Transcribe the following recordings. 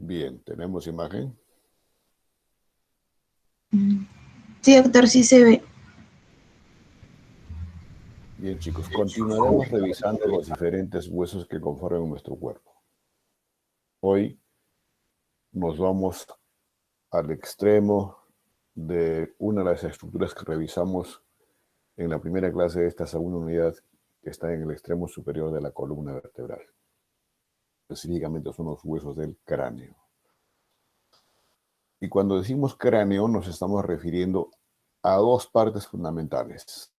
Bien, ¿tenemos imagen? Sí, doctor, sí se ve. Bien, chicos, continuaremos revisando los diferentes huesos que conforman nuestro cuerpo. Hoy nos vamos al extremo de una de las estructuras que revisamos en la primera clase de esta segunda unidad, que está en el extremo superior de la columna vertebral. Específicamente son los huesos del cráneo. Y cuando decimos cráneo nos estamos refiriendo a dos partes fundamentales: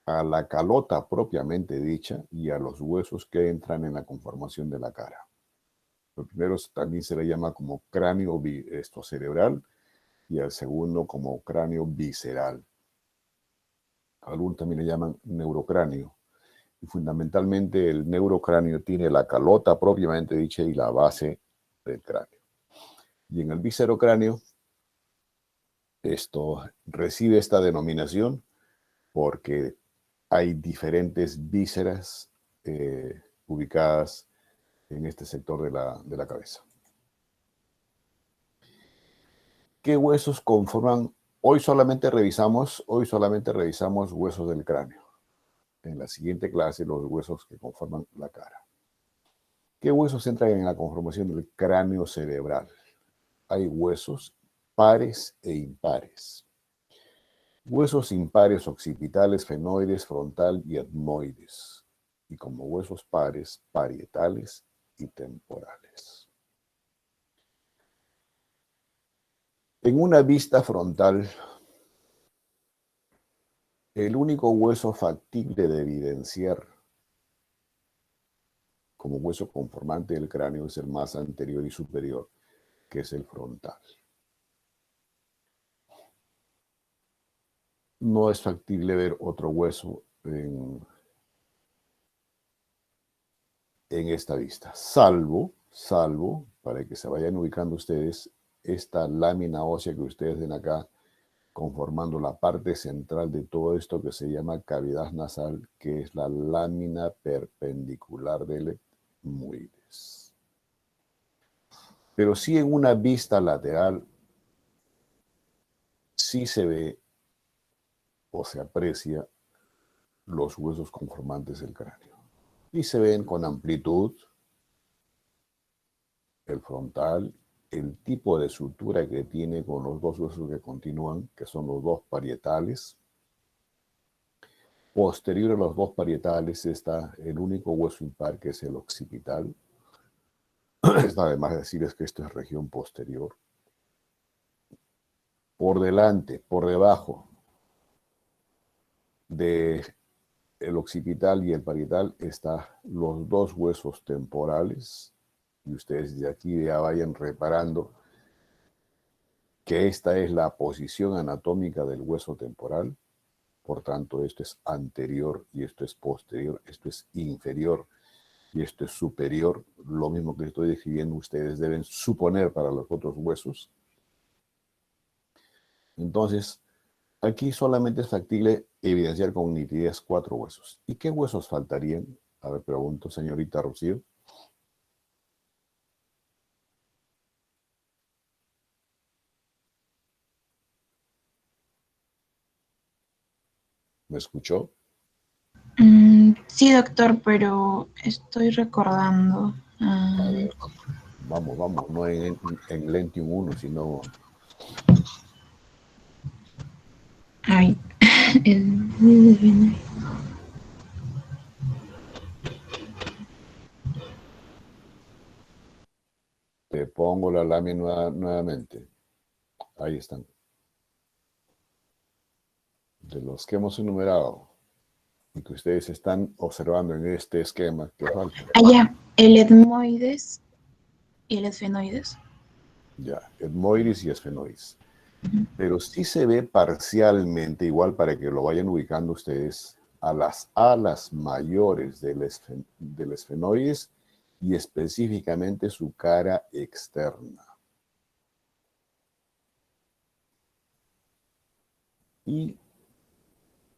a la calota propiamente dicha y a los huesos que entran en la conformación de la cara. Lo primero también se le llama como cráneo cerebral y al segundo como cráneo visceral. Algunos también le llaman neurocráneo. Y fundamentalmente el neurocráneo tiene la calota propiamente dicha y la base del cráneo. Y en el viscerocráneo, esto recibe esta denominación porque hay diferentes vísceras ubicadas en este sector de la cabeza. ¿Qué huesos conforman? Hoy solamente revisamos huesos del cráneo. En la siguiente clase, los huesos que conforman la cara. ¿Qué huesos entran en la conformación del cráneo cerebral? Hay huesos pares e impares. Huesos impares occipitales, fenoides, frontal y etmoides. Y como huesos pares, parietales y temporales. En una vista frontal, el único hueso factible de evidenciar como hueso conformante del cráneo es el más anterior y superior, que es el frontal. No es factible ver otro hueso en esta vista, salvo, para que se vayan ubicando ustedes, esta lámina ósea que ustedes ven acá, conformando la parte central de todo esto que se llama cavidad nasal, que es la lámina perpendicular del etmoides. Pero sí en una vista lateral, sí se ve o se aprecia los huesos conformantes del cráneo. Y se ven con amplitud, el frontal, el tipo de sutura que tiene con los dos huesos que continúan, que son los dos parietales. Posterior a los dos parietales está el único hueso impar, que es el occipital. Está además decirles que esto es región posterior. Por delante, por debajo del occipital y el parietal están los dos huesos temporales. Y ustedes de aquí ya vayan reparando que esta es la posición anatómica del hueso temporal. Por tanto, esto es anterior y esto es posterior, esto es inferior y esto es superior. Lo mismo que estoy describiendo, ustedes deben suponer para los otros huesos. Entonces, aquí solamente es factible evidenciar con nitidez 4 huesos. ¿Y qué huesos faltarían? A ver, pregunto, señorita Rocío. ¿Me escuchó? Sí, doctor, pero estoy recordando. A ver, vamos, no en Lentium 1, sino... Ay, el, Te pongo la lámina nuevamente. Ahí están. De los que hemos enumerado y que ustedes están observando en este esquema, ¿qué falta? allá, el etmoides y el esfenoides. Ya, etmoides y esfenoides. Pero sí se ve parcialmente, igual para que lo vayan ubicando ustedes, a las alas mayores del esfenoides y específicamente su cara externa. Y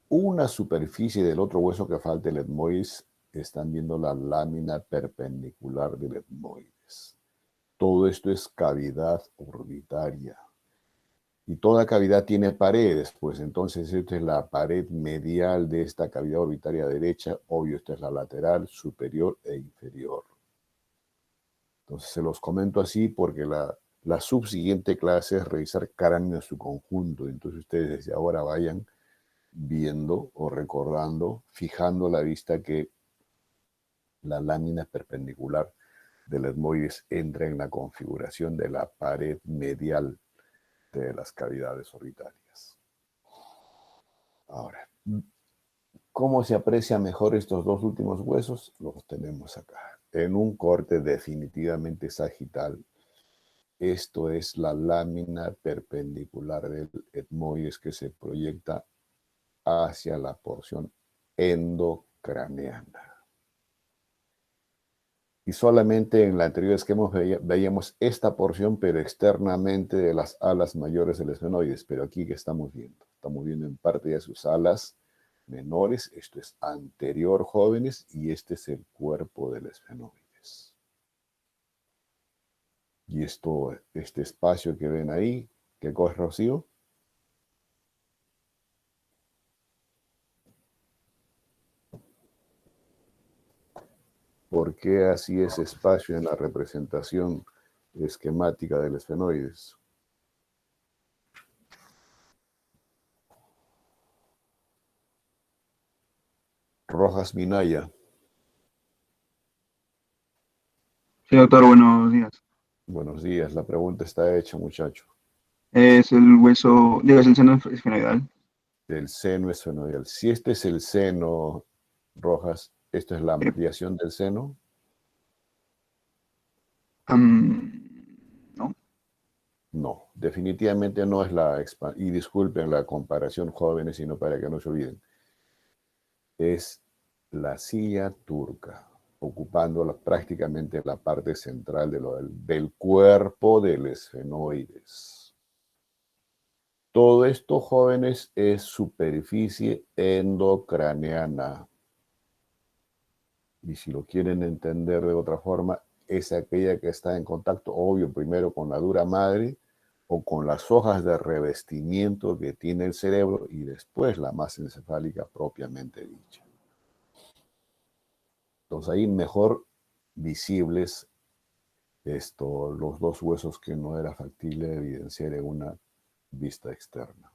una superficie del otro hueso que falta, el etmoides, están viendo la lámina perpendicular del etmoides. Todo esto es cavidad orbitaria. Y toda cavidad tiene paredes, pues entonces esta es la pared medial de esta cavidad orbitaria derecha. Obvio, esta es la lateral, superior e inferior. Entonces se los comento así porque la subsiguiente clase es revisar cráneo en su conjunto. Entonces ustedes desde ahora vayan viendo o recordando, fijando la vista que la lámina perpendicular del etmoides entra en la configuración de la pared medial de las cavidades orbitarias. Ahora, ¿cómo se aprecia mejor estos dos últimos huesos? Los tenemos acá, en un corte definitivamente sagital. Esto es la lámina perpendicular del etmoides que se proyecta hacia la porción endocraneana. Y solamente en la anterior esquema veíamos esta porción, pero externamente de las alas mayores del esfenoides. Pero aquí, ¿qué estamos viendo? Estamos viendo en parte de sus alas menores. Esto es anterior, jóvenes, y este es el cuerpo del esfenoides. Y esto, este espacio que ven ahí, ¿qué cosa, Rocío? ¿Por qué así ese espacio en la representación esquemática del esfenoides? Rojas Minaya. Sí, doctor, buenos días. Buenos días, la pregunta está hecha, muchacho. Es el hueso, digo, es el seno esfenoidal. El seno esfenoidal. Si este es el seno, Rojas, esto es la Eh, ampliación del seno. no, No, definitivamente no es la expansión. Y disculpen la comparación, jóvenes, sino para que no se olviden. Es la silla turca, ocupando prácticamente la parte central del cuerpo del esfenoides. Todo esto, jóvenes, es superficie endocraneana. Y si lo quieren entender de otra forma, es aquella que está en contacto, obvio, primero con la dura madre o con las hojas de revestimiento que tiene el cerebro y después la masa encefálica propiamente dicha. Entonces ahí mejor visibles los dos huesos que no era factible evidenciar en una vista externa.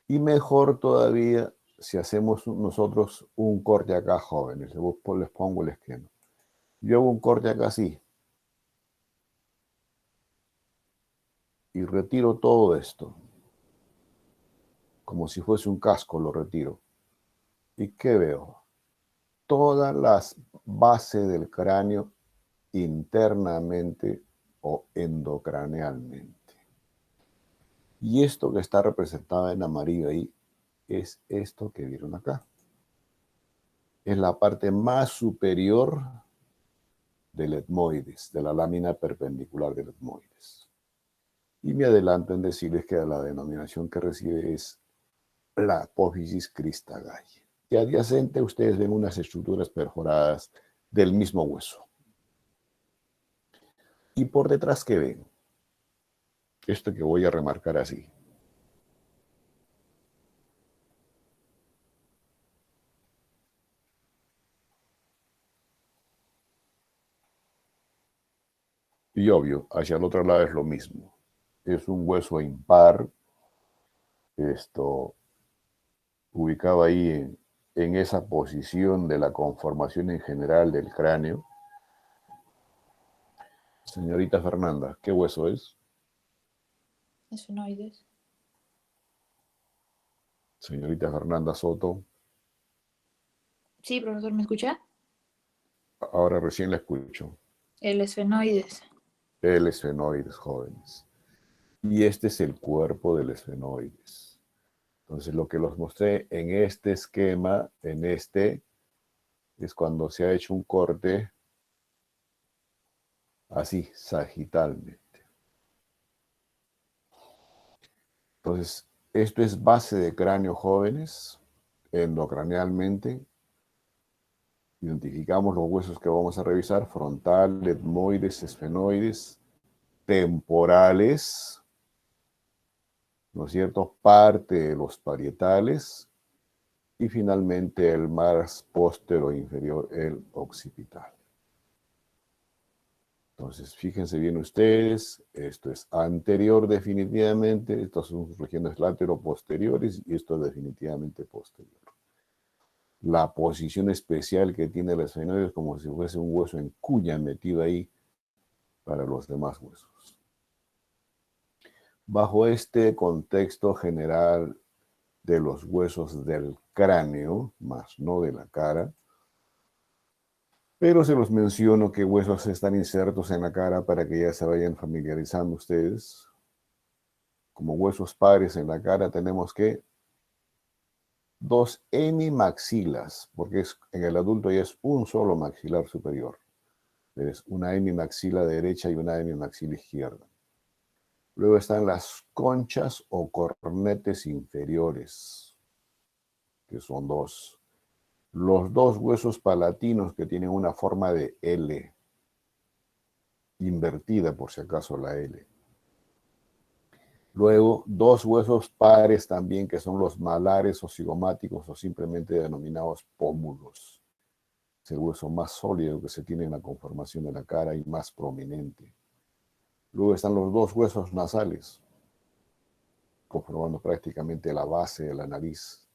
Y mejor todavía si hacemos nosotros un corte acá, jóvenes. Les pongo el esquema. Yo hago un corte acá así. Y retiro todo esto. Como si fuese un casco, lo retiro. ¿Y qué veo? Todas las bases del cráneo internamente o endocranealmente. Y esto que está representado en amarillo ahí es esto que vieron acá. Es la parte más superior del etmoides, de la lámina perpendicular del etmoides. Y me adelanto en decirles que la denominación que recibe es la apófisis crista galli. Y adyacente ustedes ven unas estructuras perforadas del mismo hueso. Y por detrás, ¿qué ven? Esto que voy a remarcar así. Y obvio, hacia el otro lado es lo mismo. Es un hueso impar, ubicado ahí en esa posición de la conformación en general del cráneo. Señorita Fernanda, ¿qué hueso es? Esfenoides. Señorita Fernanda Soto, Sí, profesor, ¿me escucha? ahora recién la escucho. El esfenoides. El esfenoides, jóvenes. Y este es el cuerpo del esfenoides. Entonces, lo que los mostré en este esquema, es cuando se ha hecho un corte así, sagitalmente. Entonces, esto es base de cráneo, jóvenes, endocranealmente, Identificamos los huesos que vamos a revisar: frontal, etmoides, esfenoides, temporales, ¿no es cierto? Parte de los parietales y finalmente el más póstero inferior, el occipital. Entonces, fíjense bien ustedes, esto es anterior definitivamente, estas son sus regiones lateroposteriores y esto es definitivamente posterior. La posición especial que tiene el esfenoide es como si fuese un hueso en cuña metido ahí para los demás huesos. Bajo este contexto general de los huesos del cráneo, más no de la cara, pero se los menciono qué huesos están insertos en la cara para que ya se vayan familiarizando ustedes. Como huesos pares en la cara tenemos que dos hemimaxilas, porque en el adulto ya es un solo maxilar superior. Es una hemimaxila derecha y una hemimaxila izquierda. Luego están las conchas o cornetes inferiores, que son dos. Los dos huesos palatinos que tienen una forma de L, invertida por si acaso la L. Luego, dos huesos pares también, que son los malares o cigomáticos o simplemente denominados pómulos. Es el hueso más sólido que se tiene en la conformación de la cara y más prominente. Luego están los dos huesos nasales, conformando prácticamente la base de la nariz.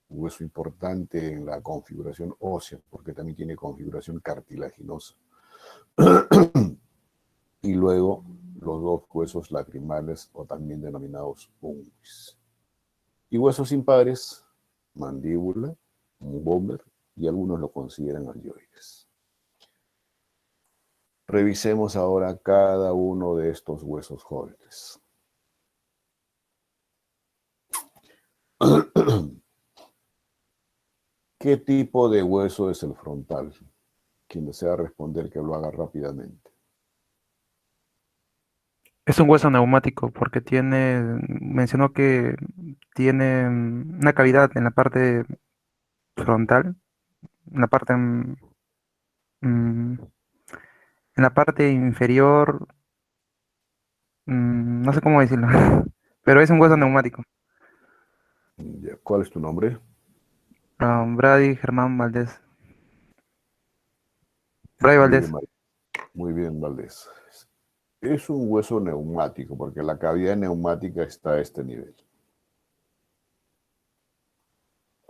Un hueso importante en la configuración ósea, porque también tiene configuración cartilaginosa. Y luego los dos huesos lacrimales o también denominados unguis. Y huesos impares, mandíbula, bomber y algunos lo consideran alveoides. Revisemos ahora cada uno de estos huesos jóvenes. ¿Qué tipo de hueso es el frontal? Quien desea responder que lo haga rápidamente. Es un hueso neumático porque mencionó que tiene una cavidad en la parte frontal, en la parte, en la parte inferior, no sé cómo decirlo, pero es un hueso neumático. ¿Cuál es tu nombre? Brady Germán Valdés. Brady Muy bien, Valdés. muy bien, Valdés. Es un hueso neumático porque la cavidad neumática está a este nivel.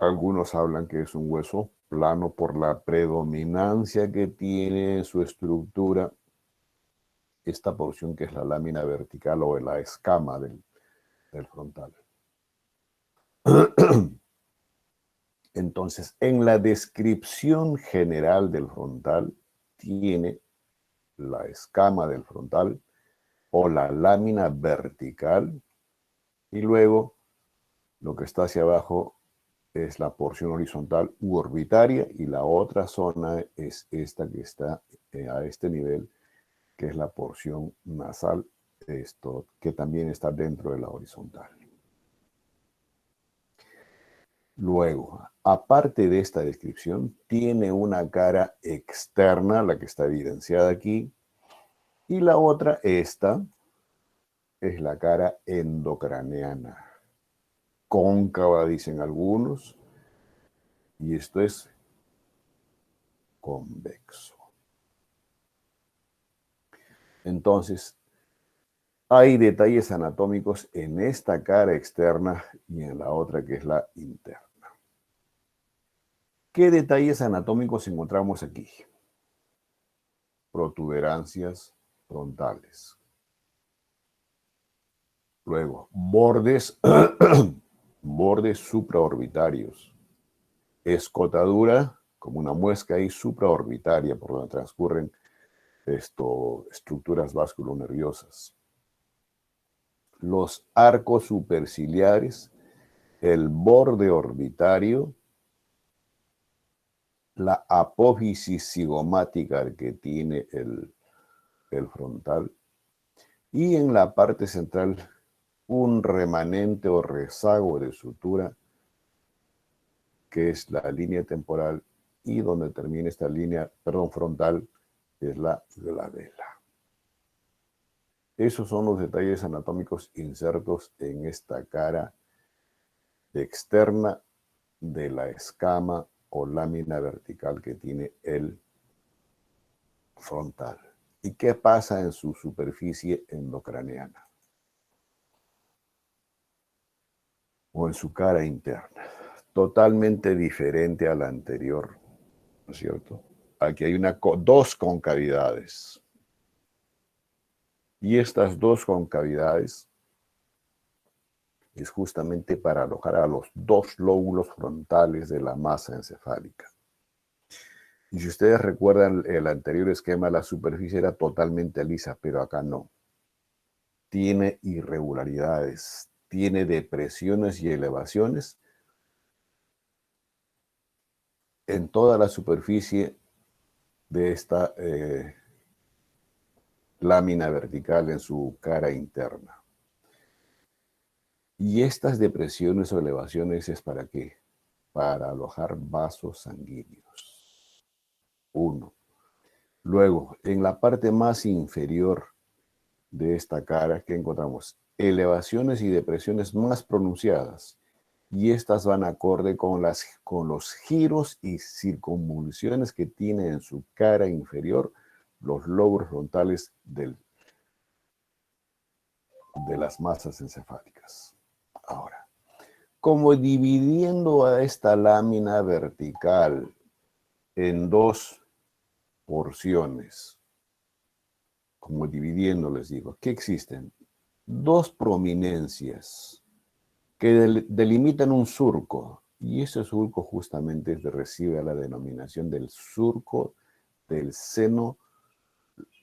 Algunos hablan que es un hueso plano por la predominancia que tiene en su estructura esta porción que es la lámina vertical o la escama del frontal. Entonces, en la descripción general del frontal, tiene la escama del frontal o la lámina vertical y luego lo que está hacia abajo es la porción horizontal u orbitaria y la otra zona es esta que está a este nivel, que es la porción nasal, que también está dentro de la horizontal. Luego, aparte de esta descripción, tiene una cara externa, la que está evidenciada aquí, y la otra, esta, es la cara endocraneana. Cóncava, dicen algunos, y esto es convexo. Entonces, hay detalles anatómicos en esta cara externa y en la otra que es la interna. ¿Qué detalles anatómicos encontramos aquí? Protuberancias frontales. Luego, bordes, bordes supraorbitarios. Escotadura, como una muesca ahí supraorbitaria por donde transcurren estructuras vasculonerviosas. Los arcos superciliares, el borde orbitario, la apófisis cigomática que tiene el frontal, y en la parte central un remanente o rezago de sutura que es la línea temporal y donde termina esta línea, perdón, frontal, es la glabela. Esos son los detalles anatómicos insertos en esta cara externa de la escama o lámina vertical que tiene el frontal. ¿Y qué pasa en su superficie endocraneana? O en su cara interna. Totalmente diferente a la anterior, ¿no es cierto? Aquí hay dos concavidades. Y estas dos concavidades es justamente para alojar a los dos lóbulos frontales de la masa encefálica. Y si ustedes recuerdan el anterior esquema, la superficie era totalmente lisa, pero acá no. Tiene irregularidades, tiene depresiones y elevaciones en toda la superficie de esta lámina vertical en su cara interna. Y estas depresiones o elevaciones es ¿para qué? Para alojar vasos sanguíneos. 1. Luego, en la parte más inferior de esta cara, ¿qué encontramos? Elevaciones y depresiones más pronunciadas. Y estas van acorde con los giros y circunvoluciones que tiene en su cara inferior los lóbulos frontales de las masas encefálicas. Ahora, como dividiendo a esta lámina vertical en dos porciones, como dividiendo, les digo, ¿qué existen? Dos prominencias que delimitan un surco, y ese surco justamente recibe la denominación del surco del seno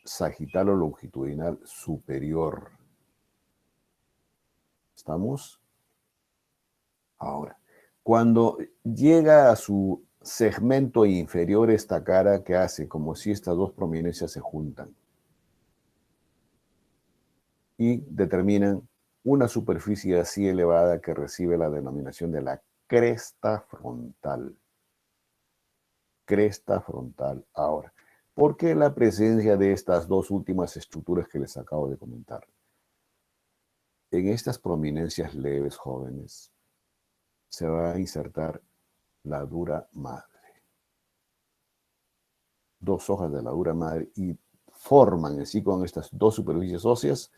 sagital o longitudinal superior. ¿Estamos? Ahora, cuando llega a su segmento inferior esta cara, ¿qué hace? Como si estas dos prominencias se juntan y determinan una superficie así elevada que recibe la denominación de la cresta frontal. Cresta frontal. Ahora, ¿por qué la presencia de estas dos últimas estructuras que les acabo de comentar? En estas prominencias leves, jóvenes, se va a insertar la dura madre. Dos hojas de la dura madre y forman así con estas dos superficies óseas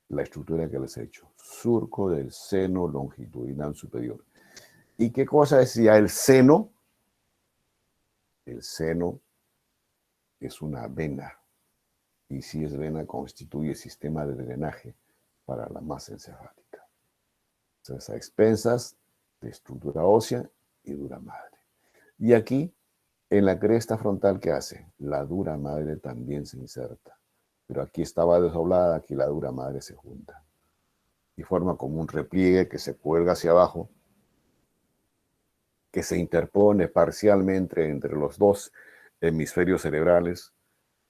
la estructura que les he hecho. Surco del seno longitudinal superior. ¿Y qué cosa decía el seno? El seno es una vena. Y si es vena, constituye sistema de drenaje para la masa encefálica. Entonces, a expensas de estructura ósea y dura madre. Y aquí, en la cresta frontal, ¿qué hace? La dura madre también se inserta. Pero aquí estaba desdoblada, aquí la dura madre se junta. Y forma como un repliegue que se cuelga hacia abajo, que se interpone parcialmente entre los dos hemisferios cerebrales,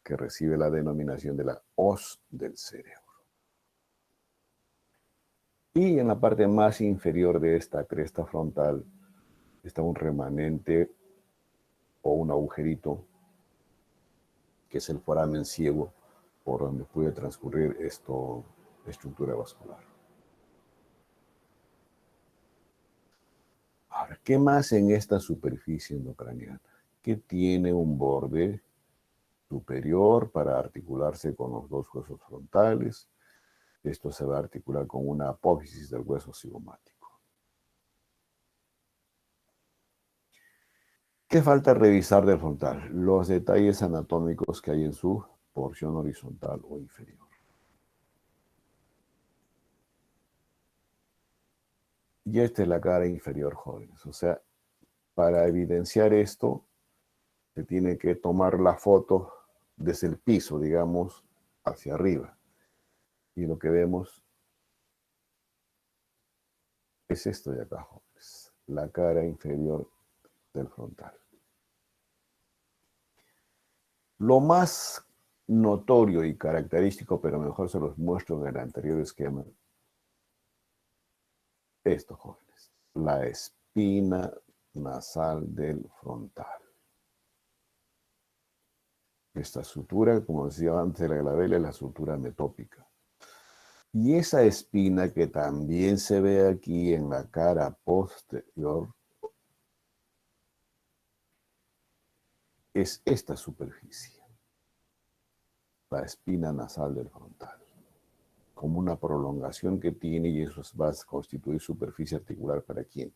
que recibe la denominación de la hoz del cerebro. Y en la parte más inferior de esta cresta frontal está un remanente o un agujerito, que es el foramen ciego, por donde puede transcurrir esta estructura vascular. Ahora, ¿qué más en esta superficie endocraniana? Que tiene un borde superior para articularse con los dos huesos frontales. Esto se va a articular con una apófisis del hueso cigomático. ¿Qué falta revisar del frontal? Los detalles anatómicos que hay en su porción horizontal o inferior. Y esta es la cara inferior, jóvenes. O sea, para evidenciar esto, se tiene que tomar la foto desde el piso, digamos, hacia arriba. Y lo que vemos es esto de acá, jóvenes. La cara inferior del frontal. Lo más notorio y característico, pero mejor se los muestro en el anterior esquema, esto, jóvenes. La espina nasal del frontal. Esta sutura, como decía antes de la glabela, es la sutura metópica. Y esa espina que también se ve aquí en la cara posterior es esta superficie, la espina nasal del frontal, como una prolongación que tiene, y eso va a constituir superficie articular ¿para quién?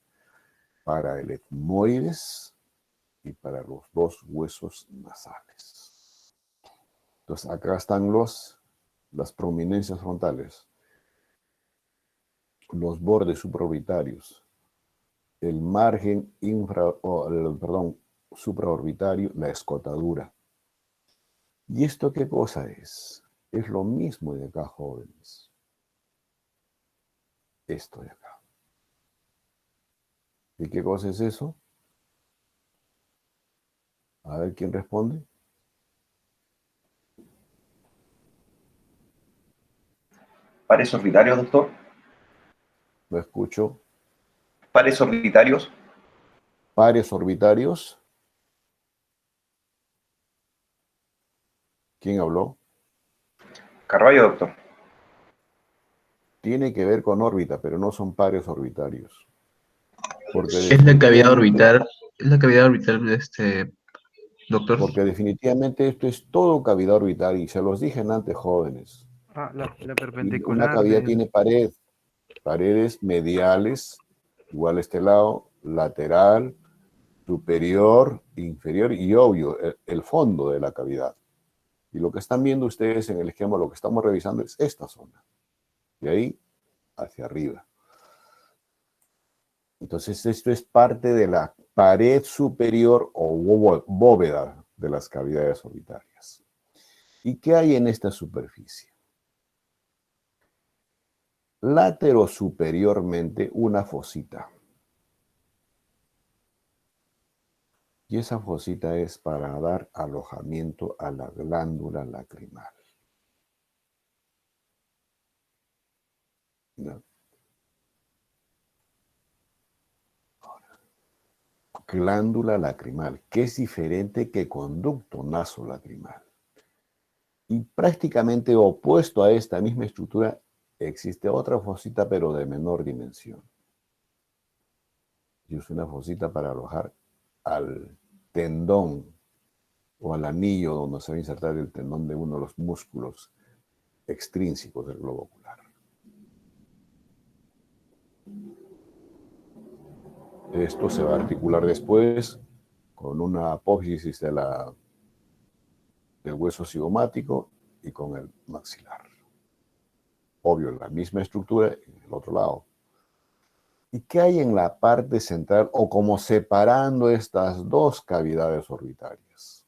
Para el etmoides y para los dos huesos nasales. Entonces acá están las prominencias frontales, los bordes supraorbitarios, el margen supraorbitario, la escotadura. ¿Y esto qué cosa es? Es lo mismo de acá, jóvenes. Esto de acá. ¿Y qué cosa es eso? A ver quién responde. Pares orbitarios, doctor. Lo escucho. Pares orbitarios. Pares orbitarios. ¿Quién habló? Carballo, doctor. Tiene que ver con órbita, pero no son pares orbitarios. Porque Es la cavidad definitivamente, orbital, doctor. porque definitivamente esto es todo cavidad orbital, y se los dije antes, jóvenes. Ah, la Y una perpendicular cavidad del... tiene paredes mediales, igual a este lado, lateral, superior, inferior y obvio, el fondo de la cavidad. Y lo que están viendo ustedes en el esquema, lo que estamos revisando es esta zona. De ahí hacia arriba. Entonces esto es parte de la pared superior o bóveda de las cavidades orbitarias. ¿Y qué hay en esta superficie? Látero superiormente una fosita. Y esa fosita es para dar alojamiento a la glándula lacrimal. ¿No? Glándula lacrimal, que es diferente que conducto nasolacrimal. Y prácticamente opuesto a esta misma estructura existe otra fosita, pero de menor dimensión. Y es una fosita para alojar al tendón o al anillo donde se va a insertar el tendón de uno de los músculos extrínsecos del globo ocular. Esto se va a articular después con una apófisis del hueso cigomático y con el maxilar. Obvio, la misma estructura en el otro lado. ¿Y qué hay en la parte central o como separando estas dos cavidades orbitarias?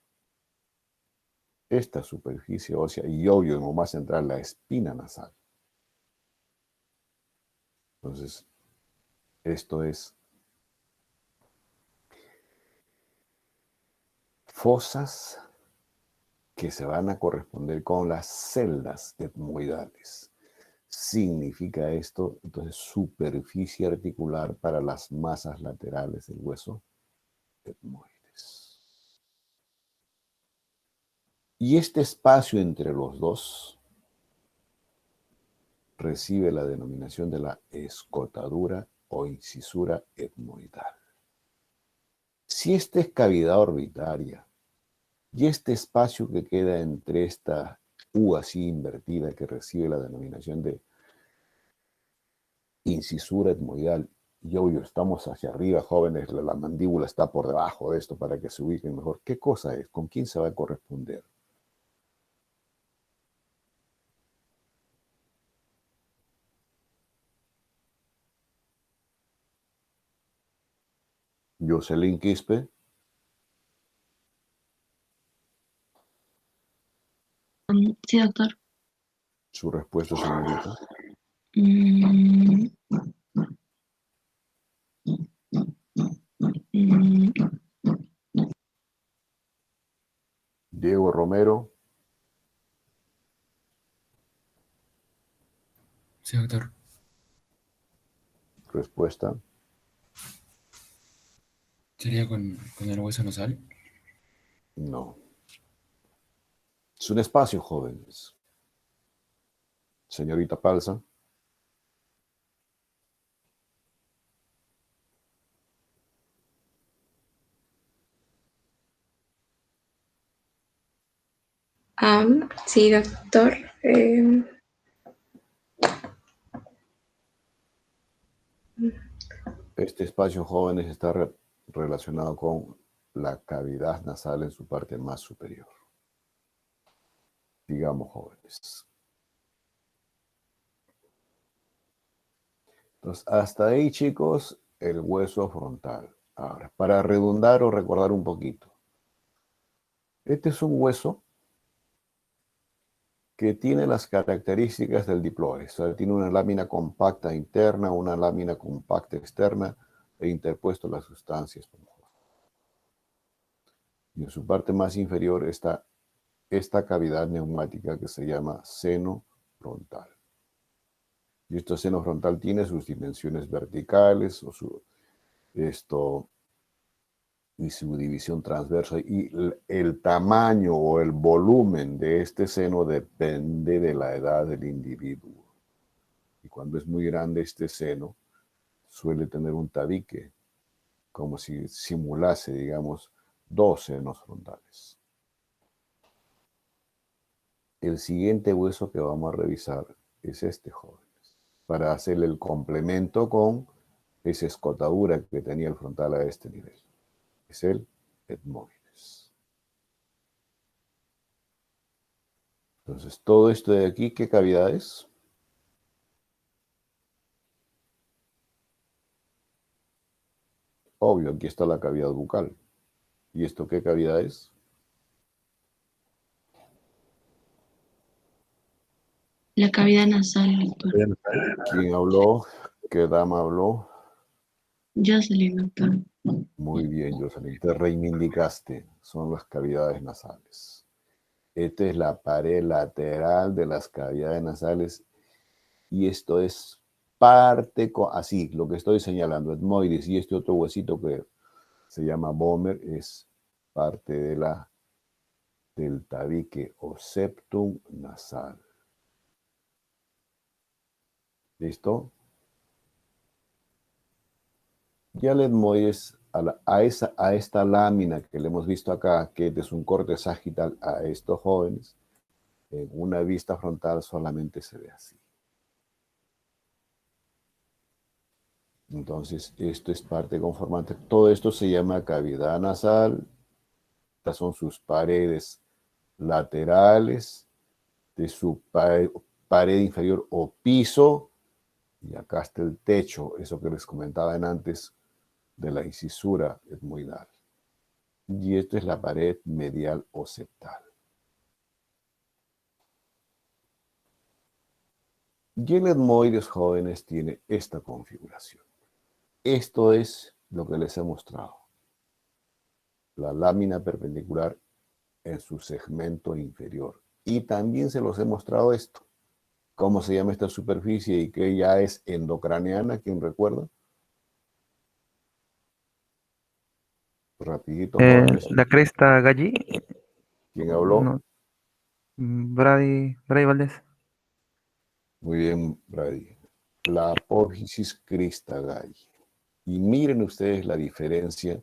Esta superficie ósea y obvio en lo más central la espina nasal. Entonces, esto es fosas que se van a corresponder con las celdas etmoidales. Significa esto, entonces, superficie articular para las masas laterales del hueso etmoides. Y este espacio entre los dos recibe la denominación de la escotadura o incisura etmoidal. Si esta es cavidad orbitaria y este espacio que queda entre esta U así invertida que recibe la denominación de incisura etmoidal, y obvio estamos hacia arriba, jóvenes, la mandíbula está por debajo de esto para que se ubiquen mejor. ¿Qué cosa es? ¿Con quién se va a corresponder? Jocelyn Quispe. Sí, doctor. Su respuesta, señorita. Mm, mm, Diego Romero. Sí, doctor. Respuesta. ¿Sería con el hueso nasal? No. Es un espacio, jóvenes. Señorita Palsa. Sí, doctor. Este espacio, jóvenes, está relacionado con la cavidad nasal en su parte más superior. Digamos, jóvenes. Entonces, hasta ahí, chicos, el hueso frontal. Ahora, para redundar o recordar un poquito. Este es un hueso que tiene las características del diploides. O sea, tiene una lámina compacta interna, una lámina compacta externa e interpuesto la sustancia esponjosa. Y en su parte más inferior está esta cavidad neumática que se llama seno frontal. Y este seno frontal tiene sus dimensiones verticales y su división transversa. Y el tamaño o el volumen de este seno depende de la edad del individuo. Y cuando es muy grande este seno, suele tener un tabique, como si simulase, digamos, dos senos frontales. El siguiente hueso que vamos a revisar es este, jóvenes, para hacerle el complemento con esa escotadura que tenía el frontal a este nivel. Es el etmoides. Entonces, todo esto de aquí, ¿qué cavidad es? Obvio, aquí está la cavidad bucal. ¿Y esto qué cavidad es? La cavidad nasal, doctor. ¿Quién habló? ¿Qué dama habló? Jocelyn, doctor. Muy bien, Jocelyn, te reivindicaste. Son las cavidades nasales. Esta es la pared lateral de las cavidades nasales y esto es parte, así, lo que estoy señalando, etmoides, y este otro huesito que se llama vomer es parte del tabique o septum nasal. ¿Listo? Ya el etmoides, a esta lámina que le hemos visto acá, que es un corte sagital a estos jóvenes, en una vista frontal solamente se ve así. Entonces, esto es parte conformante. Todo esto se llama cavidad nasal. Estas son sus paredes laterales de su pared inferior o piso. Y acá está el techo, eso que les comentaba antes de la incisura etmoidal. Y esto es la pared medial o septal. Y el etmoides, jóvenes, tiene esta configuración. Esto es lo que les he mostrado. La lámina perpendicular en su segmento inferior. Y también se los he mostrado esto. ¿Cómo se llama esta superficie y que ya es endocraneana? ¿Quién recuerda? Rapidito, jóvenes. La cresta Galli. ¿Quién habló? No, Brady Valdés. Muy bien, Brady. La apófisis crista Galli. Y miren ustedes la diferencia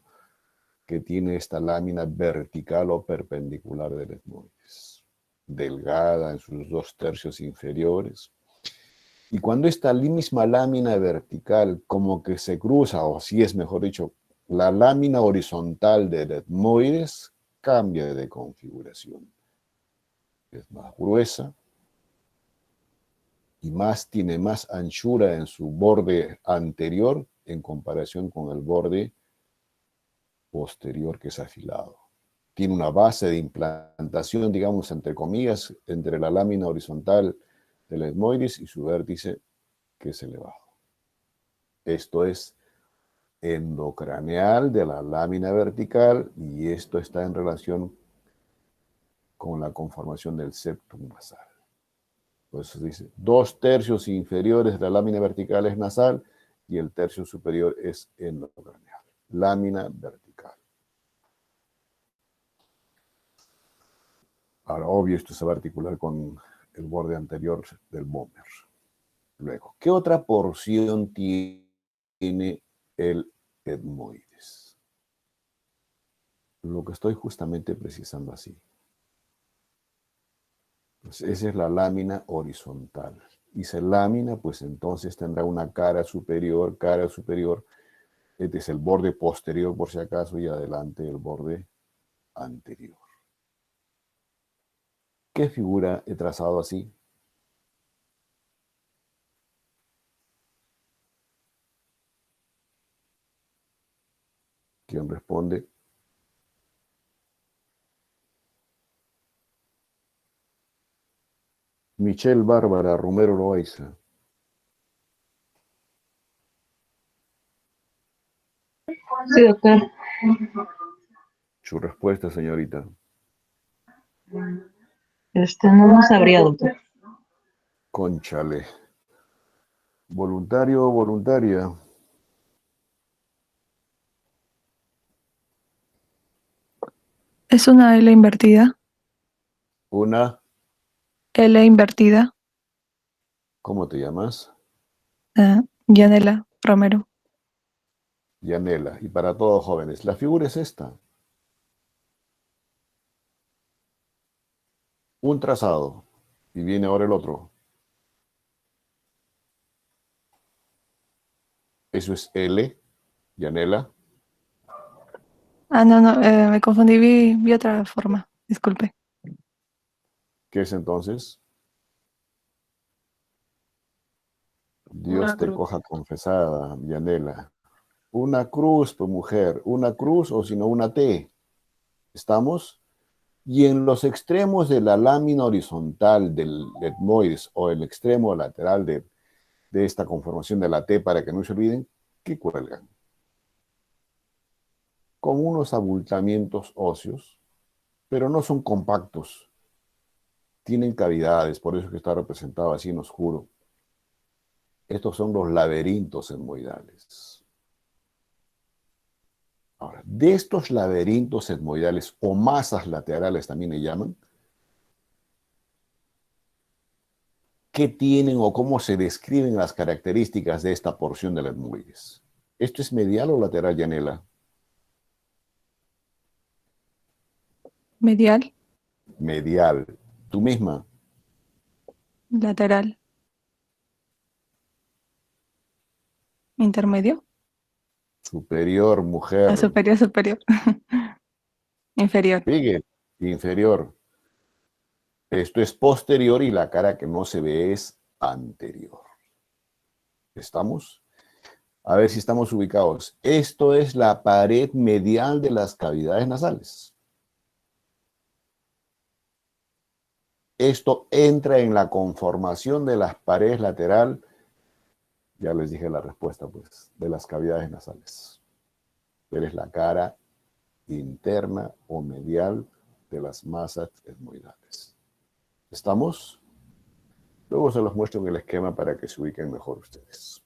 que tiene esta lámina vertical o perpendicular del etmoides. Delgada en sus 2/3 inferiores. Y cuando esta misma lámina vertical como que se cruza, o si es mejor dicho, la lámina horizontal del etmoides cambia de configuración. Es más gruesa y tiene más anchura en su borde anterior en comparación con el borde posterior que es afilado. Tiene una base de implantación, digamos, entre comillas, entre la lámina horizontal del etmoides y su vértice que es elevado. Esto es endocraneal de la lámina vertical y esto está en relación con la conformación del septum nasal. Por eso se dice 2/3 inferiores de la lámina vertical es nasal y el tercio superior es endocraneal. lámina vertical. Ahora, obvio, esto se va a articular con el borde anterior del bomber. Luego, ¿qué otra porción tiene el etmoides? Lo que estoy justamente precisando así. Pues esa es la lámina horizontal. Dice lámina, pues entonces tendrá una cara superior. Este es el borde posterior, por si acaso, y adelante el borde anterior. ¿Qué figura he trazado así? ¿Quién responde? Michelle Bárbara Romero Loaiza. Sí, doctor. Su respuesta, señorita. No sabría, doctor. Cónchale. Voluntario o voluntaria. Es una L invertida. Una, L invertida. ¿cómo te llamas? Yanela Romero. Yanela. Y para todos jóvenes, la figura es esta. Un trazado. Y viene ahora el otro. Eso es L, Yanela. No, me confundí, vi otra forma. Disculpe. ¿Qué es entonces? Dios Una te cruz. coja confesada, Yanela. Una cruz, pues mujer. Una cruz o si no una T. ¿Estamos? Y en los extremos de la lámina horizontal del etmoides o el extremo lateral de esta conformación de la T, para que no se olviden, ¿qué cuelgan? Con unos abultamientos óseos, pero no son compactos. Tienen cavidades, por eso es que está representado así en oscuro. Estos son los laberintos etmoidales. Ahora, de estos laberintos etmoidales o masas laterales también le llaman, ¿qué tienen o cómo se describen las características de esta porción del etmoides? ¿Esto es medial o lateral, Yanela? Medial. Medial. ¿Tú misma? Lateral. Intermedio. Superior, mujer. Superior. Inferior. Sigue. Inferior. Esto es posterior y la cara que no se ve es anterior. ¿Estamos? A ver si estamos ubicados. Esto es la pared medial de las cavidades nasales. Esto entra en la conformación de las paredes lateral, ya les dije la respuesta, pues, de las cavidades nasales. Pero es la cara interna o medial de las masas etmoidales. ¿Estamos? Luego se los muestro en el esquema para que se ubiquen mejor ustedes.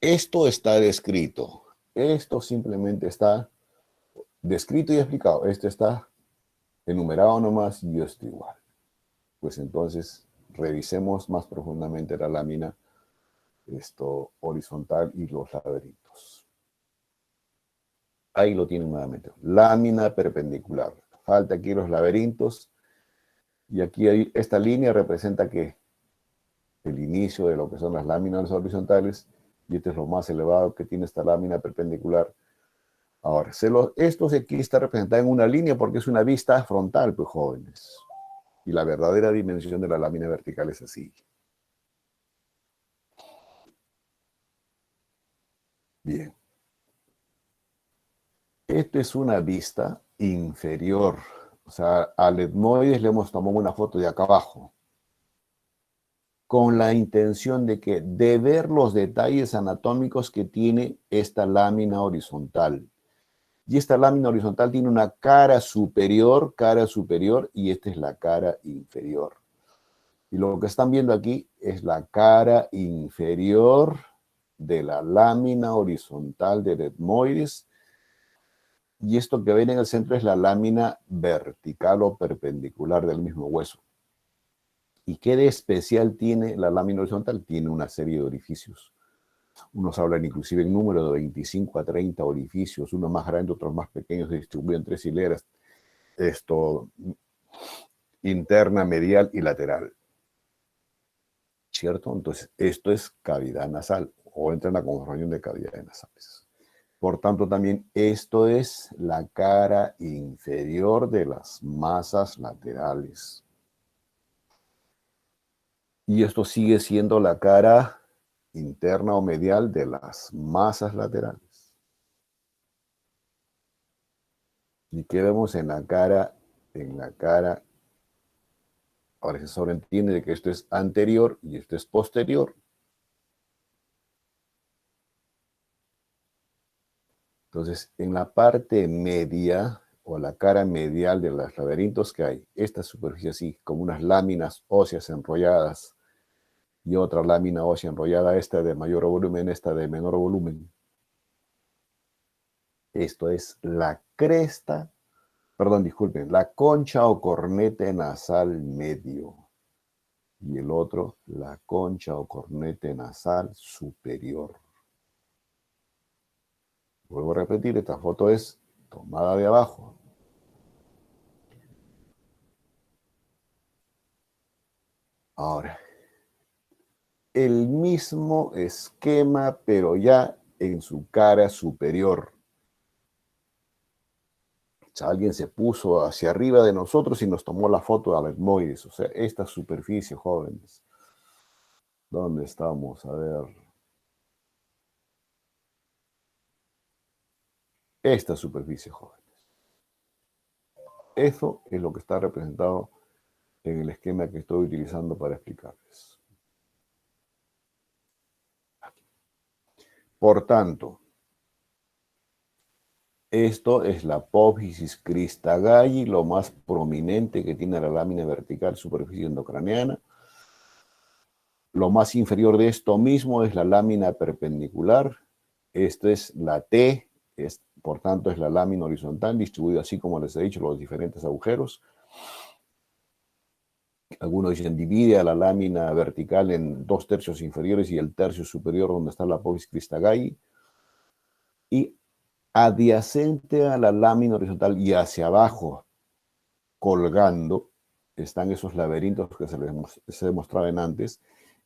Esto está descrito. Esto simplemente está descrito y explicado. Esto está enumerado nomás y esto igual. Pues entonces revisemos más profundamente la lámina horizontal y los laberintos. Ahí lo tienen nuevamente. Lámina perpendicular. Falta aquí los laberintos. Y aquí hay, esta línea representa que el inicio de lo que son las láminas horizontales. Y este es lo más elevado que tiene esta lámina perpendicular. Ahora, esto aquí está representado en una línea porque es una vista frontal, pues jóvenes. Y la verdadera dimensión de la lámina vertical es así. Bien. Esto es una vista inferior. O sea, al etmoides le hemos tomado una foto de acá abajo. Con la intención de ver los detalles anatómicos que tiene esta lámina horizontal. Y esta lámina horizontal tiene una cara superior, y esta es la cara inferior. Y lo que están viendo aquí es la cara inferior de la lámina horizontal del etmoides, y esto que ven en el centro es la lámina vertical o perpendicular del mismo hueso. ¿Y qué de especial tiene la lámina horizontal? Tiene una serie de orificios. Unos hablan inclusive en número de 25 a 30 orificios, unos más grandes, otros más pequeños, se distribuyen en 3 hileras. Esto, interna, medial y lateral. ¿Cierto? Entonces, esto es cavidad nasal, o entra en la conformación de cavidades nasales. Por tanto, también esto es la cara inferior de las masas laterales. Y esto sigue siendo la cara interna o medial de las masas laterales. ¿Y qué vemos en la cara? En la cara, ahora se sobreentiende de que esto es anterior y esto es posterior. Entonces, en la parte media o la cara medial de los laberintos que hay, esta superficie así, como unas láminas óseas enrolladas y otra lámina ósea enrollada, esta de mayor volumen, esta de menor volumen. Esto es la cresta, perdón, disculpen, la concha o cornete nasal medio. Y el otro, la concha o cornete nasal superior. Vuelvo a repetir, esta foto es tomada de abajo. Ahora, el mismo esquema, pero ya en su cara superior. O sea, alguien se puso hacia arriba de nosotros y nos tomó la foto del etmoides. O sea, esta superficie, jóvenes. ¿Dónde estamos? A ver. Esta superficie, jóvenes. Eso es lo que está representado en el esquema que estoy utilizando para explicarles. Aquí. Por tanto, esto es la apófisis Christagay, lo más prominente que tiene la lámina vertical superficie endocraneana. Lo más inferior de esto mismo es la lámina perpendicular. Esto es la T, por tanto es la lámina horizontal, distribuida así como les he dicho, los diferentes agujeros. Algunos dicen divide a la lámina vertical en 2/3 inferiores y el tercio superior donde está la apófisis Christagay. Y adyacente a la lámina horizontal y hacia abajo, colgando, están esos laberintos que se demostraban antes.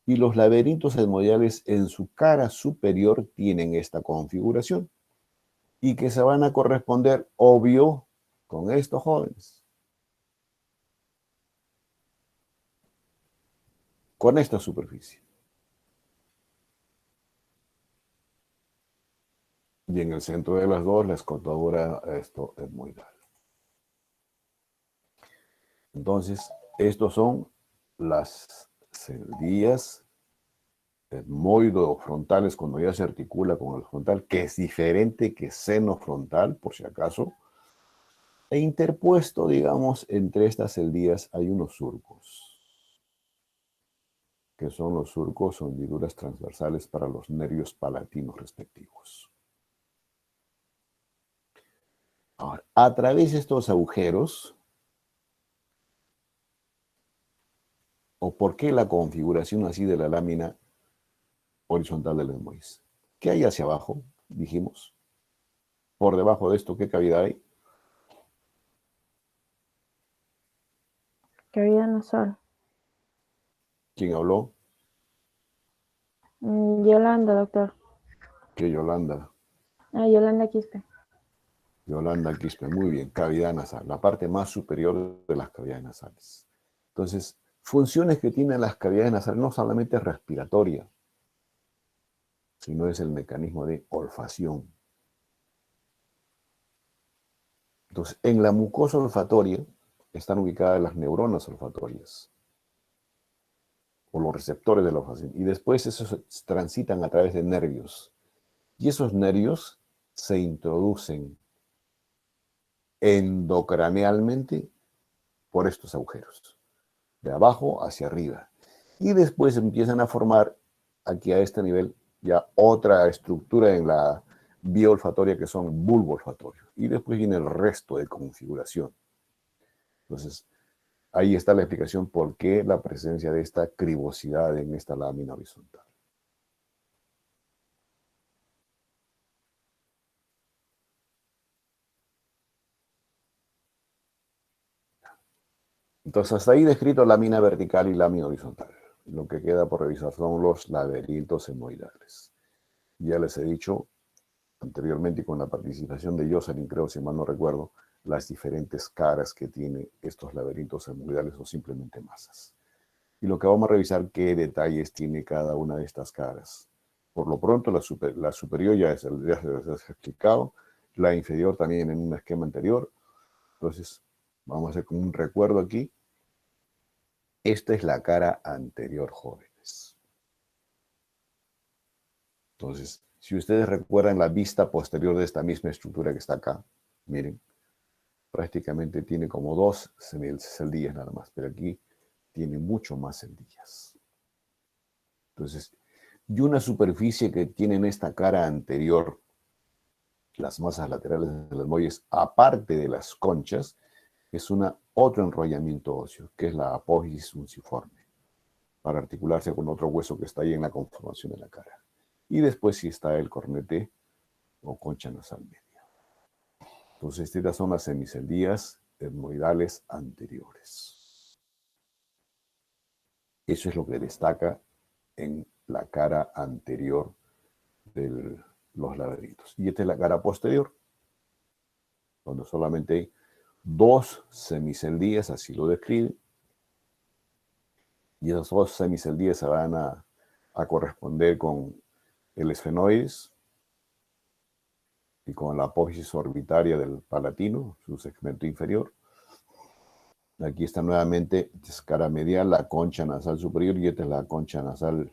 Y los laberintos etmoidales en su cara superior tienen esta configuración. Y que se van a corresponder, obvio, con estos jóvenes. Con esta superficie. Y en el centro de las dos, la escotadura etmoidal. Entonces, estos son las celdillas etmoidofrontales cuando ya se articula con el frontal, que es diferente que seno frontal, por si acaso. E interpuesto, digamos, entre estas celdillas hay unos surcos, que son los surcos o hendiduras transversales para los nervios palatinos respectivos. Ahora, a través de estos agujeros, ¿o por qué la configuración así de la lámina horizontal del etmoides? ¿Qué hay hacia abajo? Dijimos. Por debajo de esto, ¿qué cavidad hay? Cavidad nasal. ¿Quién habló? Yolanda, doctor. ¿Qué Yolanda? Yolanda Quispe. Yolanda Quispe, muy bien, cavidad nasal, la parte más superior de las cavidades nasales. Entonces, funciones que tienen las cavidades nasales no solamente es respiratoria, sino es el mecanismo de olfacción. Entonces, en la mucosa olfatoria están ubicadas las neuronas olfatorias, o los receptores de la olfacción, y después esos transitan a través de nervios, y esos nervios se introducen endocranealmente por estos agujeros, de abajo hacia arriba, y después empiezan a formar aquí a este nivel ya otra estructura en la vía olfatoria que son bulbo olfatorio. Y después viene el resto de configuración. Entonces, ahí está la explicación por qué la presencia de esta cribosidad en esta lámina horizontal. Entonces, hasta ahí descrito lámina vertical y lámina horizontal. Lo que queda por revisar son los laberintos hemoidales. Ya les he dicho anteriormente, y con la participación de Jocelyn, creo, si mal no recuerdo, las diferentes caras que tiene estos laberintos hemoidales o simplemente masas. Y lo que vamos a revisar, qué detalles tiene cada una de estas caras. Por lo pronto, la superior ya se les he explicado, la inferior también en un esquema anterior. Entonces, vamos a hacer como un recuerdo aquí. Esta es la cara anterior, jóvenes. Entonces, si ustedes recuerdan la vista posterior de esta misma estructura que está acá, miren, prácticamente tiene como 2 celdillas nada más, pero aquí tiene mucho más celdillas. Entonces, y una superficie que tiene en esta cara anterior, las masas laterales de las muelles, aparte de las conchas, es otro enrollamiento óseo, que es la apófisis unciforme, para articularse con otro hueso que está ahí en la conformación de la cara. Y después sí está el cornete o concha nasal media. Entonces, estas son las semiceldillas etmoidales anteriores. Eso es lo que destaca en la cara anterior de los laberintos. Y esta es la cara posterior, donde solamente hay 2 semiceldillas, así lo describe. Y esas 2 semiceldillas se van a corresponder con el esfenoides y con la apófisis orbitaria del palatino, su segmento inferior. Aquí está nuevamente, es cara medial, la concha nasal superior, y esta es la concha nasal.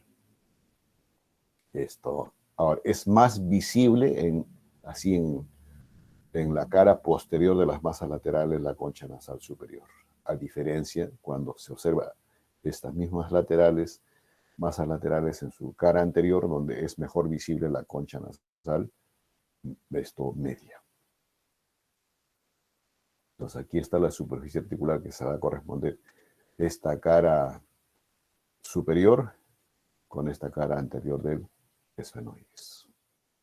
Ahora, es más visible en la cara posterior de las masas laterales, la concha nasal superior. A diferencia, cuando se observa estas mismas masas laterales en su cara anterior, donde es mejor visible la concha nasal, media. Entonces aquí está la superficie articular que se va a corresponder esta cara superior con esta cara anterior del esfenoides.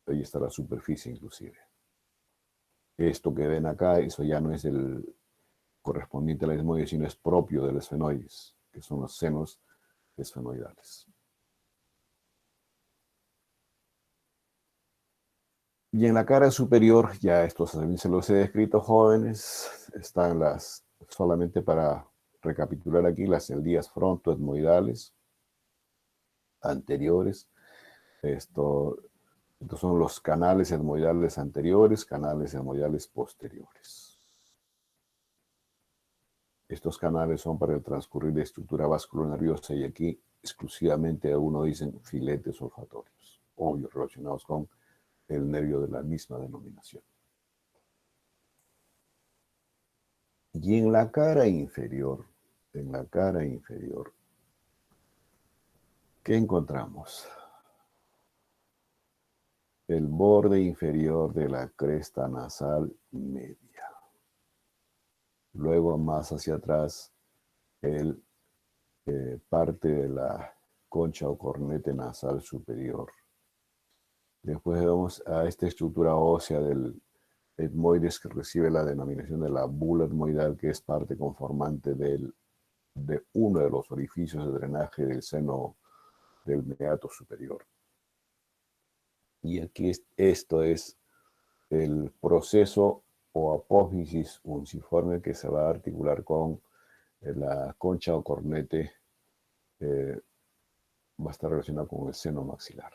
Ahí está la superficie inclusive. Esto que ven acá, eso ya no es el correspondiente al esfenoides, sino es propio del esfenoides, que son los senos esfenoidales. Y en la cara superior, ya estos también se los he descrito, jóvenes, están solamente para recapitular aquí, las celdillas frontoetmoidales anteriores. Estos son los canales etmoidales anteriores, canales etmoidales posteriores. Estos canales son para el transcurrir de estructura vasculonerviosa, y aquí exclusivamente algunos dicen filetes olfatorios, obvio, relacionados con el nervio de la misma denominación. Y en la cara inferior, ¿qué encontramos? El borde inferior de la cresta nasal media. Luego, más hacia atrás, parte de la concha o cornete nasal superior. Después vamos a esta estructura ósea del etmoides que recibe la denominación de la bula etmoidal, que es parte conformante de uno de los orificios de drenaje del seno del meato superior. Y aquí esto es el proceso o apófisis unciforme que se va a articular con la concha o cornete, va a estar relacionado con el seno maxilar.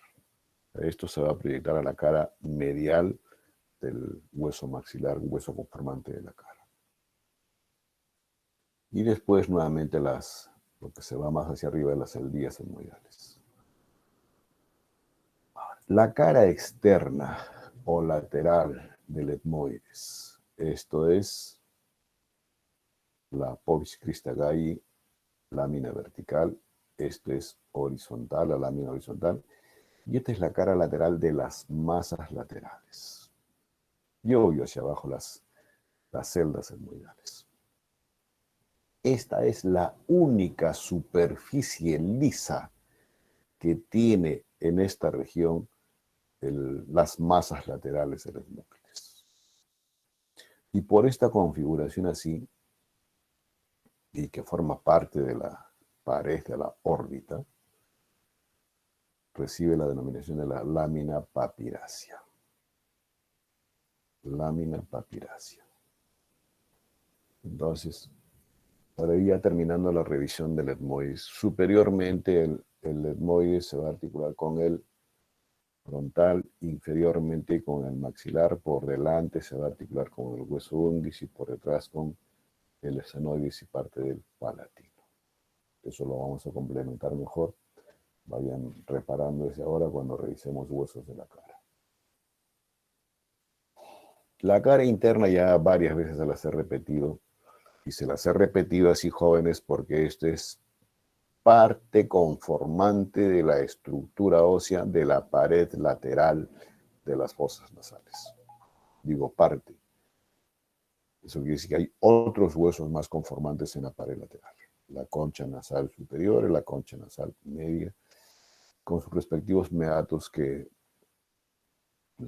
Esto se va a proyectar a la cara medial del hueso maxilar, hueso conformante de la cara. Y después nuevamente lo que se va más hacia arriba de las celdillas etmoidales. La cara externa o lateral del etmoides. Esto es la apófisis Christgau, lámina vertical. Esto es horizontal, la lámina horizontal. Y esta es la cara lateral de las masas laterales. Y obvio hacia abajo las celdas etmoidales. Esta es la única superficie lisa que tiene en esta región las masas laterales de los núcleos. Y por esta configuración así, y que forma parte de la pared de la órbita, recibe la denominación de la lámina papirácea. Lámina papirácea. Entonces, ahora ya terminando la revisión del etmoides, superiormente el etmoides se va a articular con el frontal, inferiormente con el maxilar, por delante se va a articular con el hueso unguis y por detrás con el esfenoides y parte del palatino. Eso lo vamos a complementar mejor. Vayan reparando desde ahora cuando revisemos huesos de la cara. La cara interna ya varias veces se las he repetido. Y se las he repetido así, jóvenes, porque esto es parte conformante de la estructura ósea de la pared lateral de las fosas nasales. Digo parte. Eso quiere decir que hay otros huesos más conformantes en la pared lateral. La concha nasal superior y la concha nasal media, con sus respectivos meatos que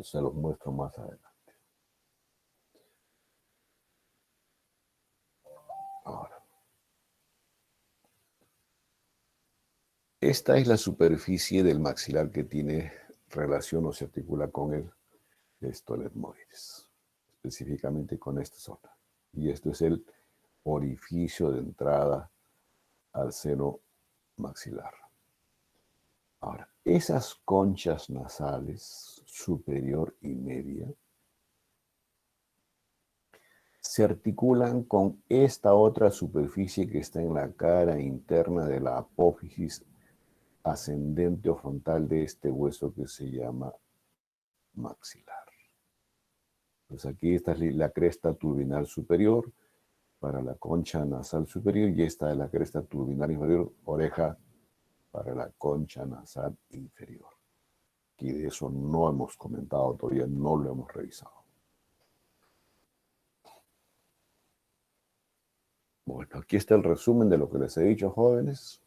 se los muestro más adelante. Ahora, esta es la superficie del maxilar que tiene relación o se articula con el etmoides, específicamente con esta zona. Y esto es el orificio de entrada al seno maxilar. Ahora, esas conchas nasales, superior y media, se articulan con esta otra superficie que está en la cara interna de la apófisis ascendente o frontal de este hueso que se llama maxilar. Pues aquí esta es la cresta turbinal superior para la concha nasal superior y esta es la cresta turbinal inferior, oreja para la concha nasal inferior. Y de eso no hemos comentado todavía, no lo hemos revisado. Bueno, aquí está el resumen de lo que les he dicho, jóvenes.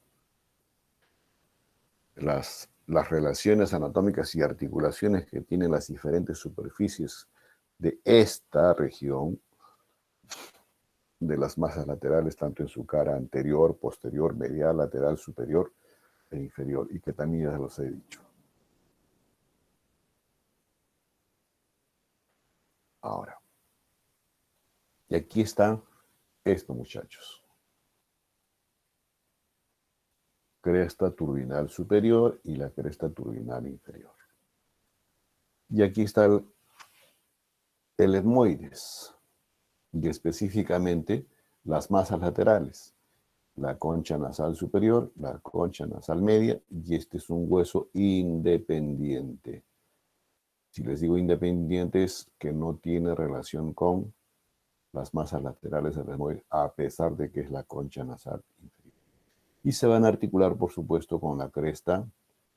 Las relaciones anatómicas y articulaciones que tienen las diferentes superficies de esta región de las masas laterales, tanto en su cara anterior, posterior, medial, lateral, superior e inferior, y que también ya los he dicho. Ahora, y aquí está esto, muchachos. Cresta turbinal superior y la cresta turbinal inferior. Y aquí está el etmoides, y específicamente las masas laterales, la concha nasal superior, la concha nasal media, y este es un hueso independiente. Si les digo independiente es que no tiene relación con las masas laterales del etmoides, a pesar de que es la concha nasal inferior. Y se van a articular, por supuesto, con la cresta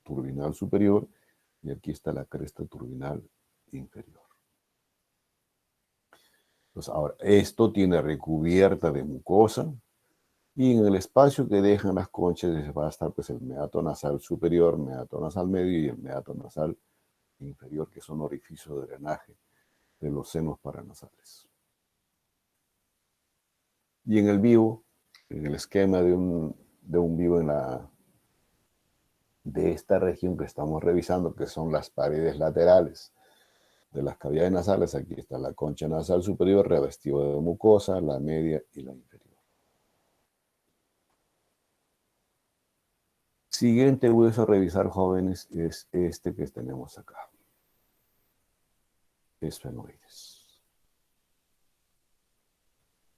turbinal superior, y aquí está la cresta turbinal inferior. Entonces, ahora, esto tiene recubierta de mucosa, y en el espacio que dejan las conchas va a estar pues, el meato nasal superior, meato nasal medio y el meato nasal inferior, que son orificios de drenaje de los senos paranasales. Y en el vivo, en el esquema de un vivo de esta región que estamos revisando, que son las paredes laterales de las cavidades nasales, aquí está la concha nasal superior revestida de mucosa, la media y la inferior. Siguiente hueso a revisar, jóvenes, es este que tenemos acá. Esfenoides.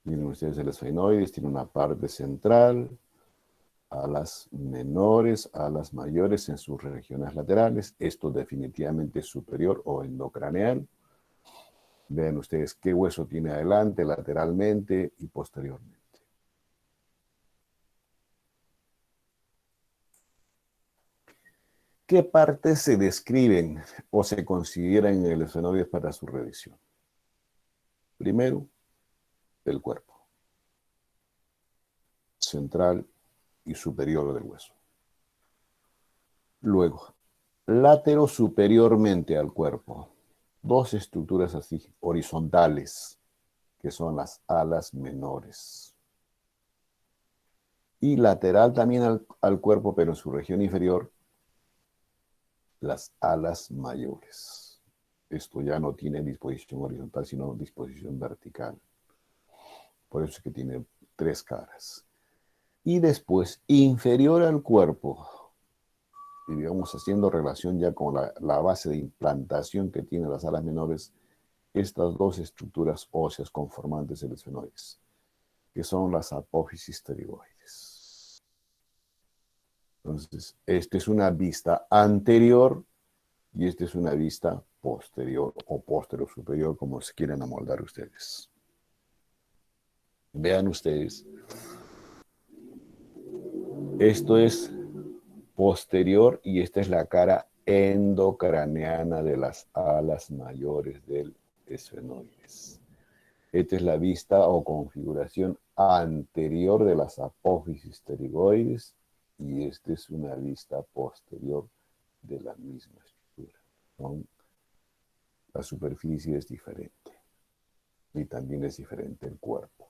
Miren ustedes, el esfenoides tiene una parte central, alas menores, alas mayores en sus regiones laterales. Esto definitivamente es superior o endocraneal. Vean ustedes qué hueso tiene adelante, lateralmente y posteriormente. ¿Qué partes se describen o se consideran en el esfenoides para su revisión? Primero, el cuerpo central y superior del hueso. Luego, látero superiormente al cuerpo, dos estructuras así, horizontales, que son las alas menores. Y lateral también al cuerpo, pero en su región inferior, las alas mayores. Esto ya no tiene disposición horizontal, sino disposición vertical. Por eso es que tiene tres caras. Y después, inferior al cuerpo, y digamos haciendo relación ya con la base de implantación que tienen las alas menores, estas dos estructuras óseas conformantes del esfenoides, que son las apófisis pterigoides. Entonces, esta es una vista anterior y esta es una vista posterior o posterior superior, como se quieran amoldar ustedes. Vean ustedes, esto es posterior y esta es la cara endocraneana de las alas mayores del esfenoides. Esta es la vista o configuración anterior de las apófisis pterigoides y esta es una vista posterior de la misma estructura. La superficie es diferente y también es diferente el cuerpo.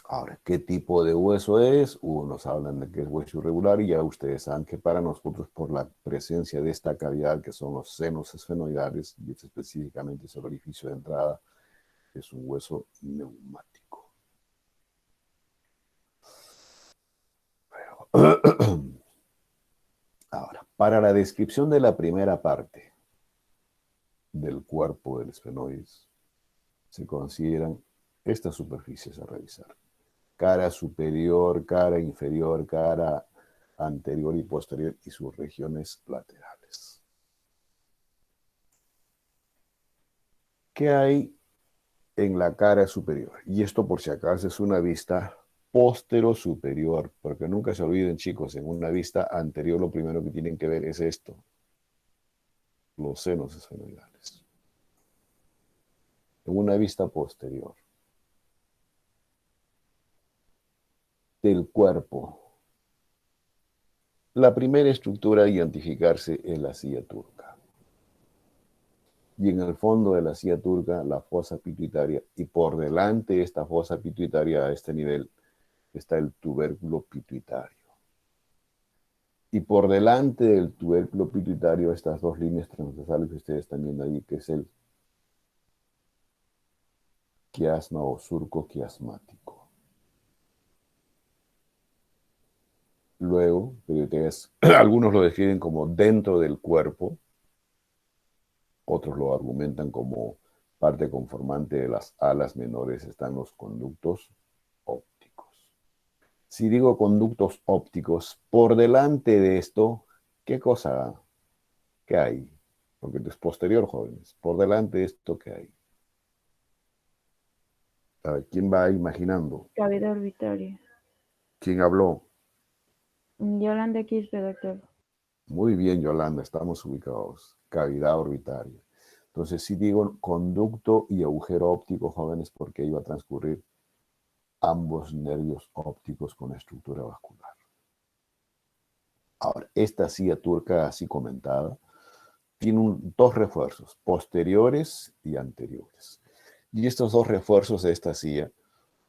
Ahora, ¿qué tipo de hueso es? Unos hablan de que es hueso irregular y ya ustedes saben que para nosotros, por la presencia de esta cavidad que son los senos esfenoidales, y este específicamente es el orificio de entrada, es un hueso neumático. Ahora, para la descripción de la primera parte del cuerpo del esfenoides, se consideran estas superficies a revisar. Cara superior, cara inferior, cara anterior y posterior y sus regiones laterales. ¿Qué hay en la cara superior? Y esto, por si acaso, es una vista postero-superior, porque nunca se olviden, chicos, en una vista anterior lo primero que tienen que ver es esto, los senos esfenoidales. En una vista posterior del cuerpo, la primera estructura a identificarse es la silla turca. Y en el fondo de la silla turca, la fosa pituitaria. Y por delante de esta fosa pituitaria, a este nivel, está el tubérculo pituitario. Y por delante del tubérculo pituitario, estas dos líneas transversales que ustedes están viendo ahí, que es el quiasma o surco quiasmático. Luego, algunos lo describen como dentro del cuerpo, otros lo argumentan como parte conformante de las alas menores, están los conductos ópticos. Si digo conductos ópticos, por delante de esto, ¿qué cosa? ¿Qué hay? Porque es posterior, jóvenes. Por delante de esto, ¿qué hay? A ver, ¿quién va imaginando? Cavidad orbitaria. ¿Quién habló? Yolanda Quispe, doctor. Muy bien, Yolanda, estamos ubicados. Cavidad orbitaria. Entonces, si digo conducto y agujero óptico, jóvenes, porque iba a transcurrir ambos nervios ópticos con estructura vascular. Ahora, esta silla turca, así comentada, tiene dos refuerzos, posteriores y anteriores. Y estos dos refuerzos de esta silla,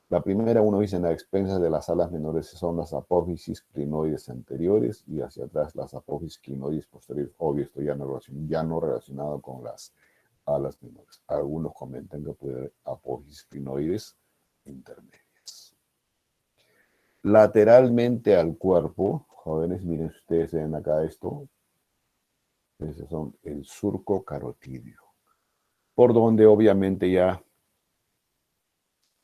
la primera, uno dice en la expensa de las alas menores, son las apófisis crinoides anteriores y hacia atrás las apófisis crinoides posteriores. Obvio, esto ya no relacionado con las alas menores. Algunos comentan que puede haber apófisis crinoides intermedias. Lateralmente al cuerpo, jóvenes, miren ustedes, ven acá esto. Esos son el surco carotidio, por donde obviamente ya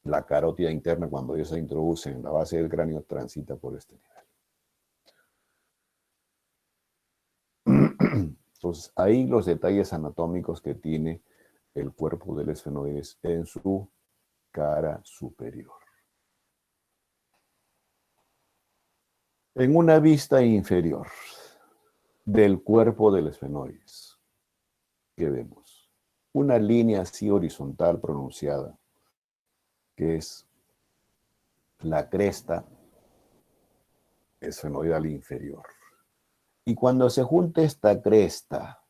la carótida interna, cuando ellos se introducen en la base del cráneo, transita por este nivel. Entonces, ahí los detalles anatómicos que tiene el cuerpo del esfenoides en su cara superior. En una vista inferior del cuerpo del esfenoides, ¿qué vemos? Una línea así horizontal pronunciada, que es la cresta esfenoidal inferior. Y cuando se junta esta cresta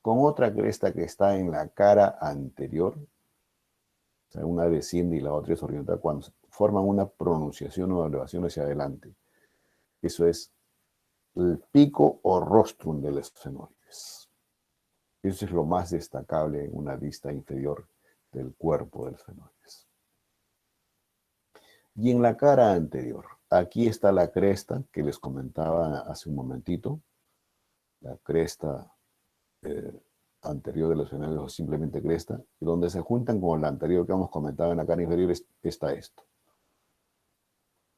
con otra cresta que está en la cara anterior, o sea, una desciende y la otra es horizontal, cuando forman una pronunciación o elevación hacia adelante, eso es el pico o rostrum del esfenoides. Eso es lo más destacable en una vista inferior del cuerpo del esfenoides. Y en la cara anterior, aquí está la cresta que les comentaba hace un momentito, la cresta anterior del esfenoides o simplemente cresta, y donde se juntan con la anterior que hemos comentado en la cara inferior está esto,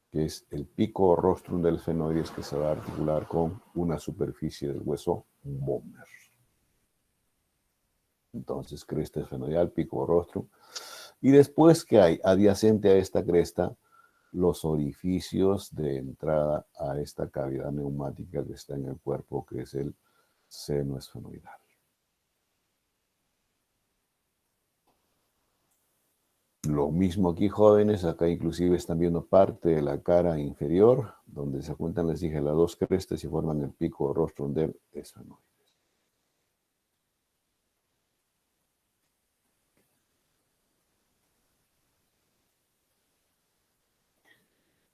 que es el pico o rostrum del esfenoides que se va a articular con una superficie del hueso vomer. Entonces, cresta esfenoidal, pico o rostrum. Y después, ¿qué hay? Adyacente a esta cresta, los orificios de entrada a esta cavidad neumática que está en el cuerpo, que es el seno esfenoidal. Lo mismo aquí, jóvenes, acá inclusive están viendo parte de la cara inferior, donde se juntan, les dije, las dos crestas y forman el pico o rostrum del esfenoides.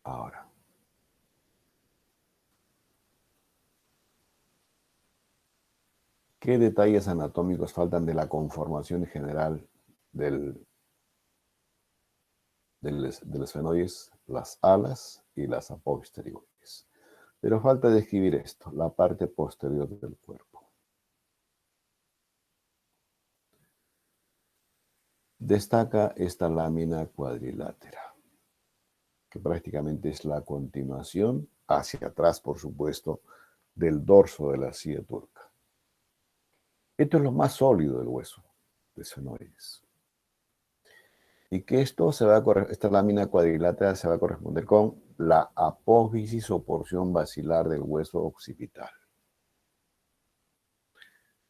Ahora, ¿qué detalles anatómicos faltan de la conformación general del esfenoides? Las alas y las aposteroides. Pero falta describir esto, la parte posterior del cuerpo. Destaca esta lámina cuadrilátera, que prácticamente es la continuación, hacia atrás por supuesto, del dorso de la silla turca. Esto es lo más sólido del hueso de esfenoides. Y que esta lámina cuadrilátera se va a corresponder con la apófisis o porción basilar del hueso occipital.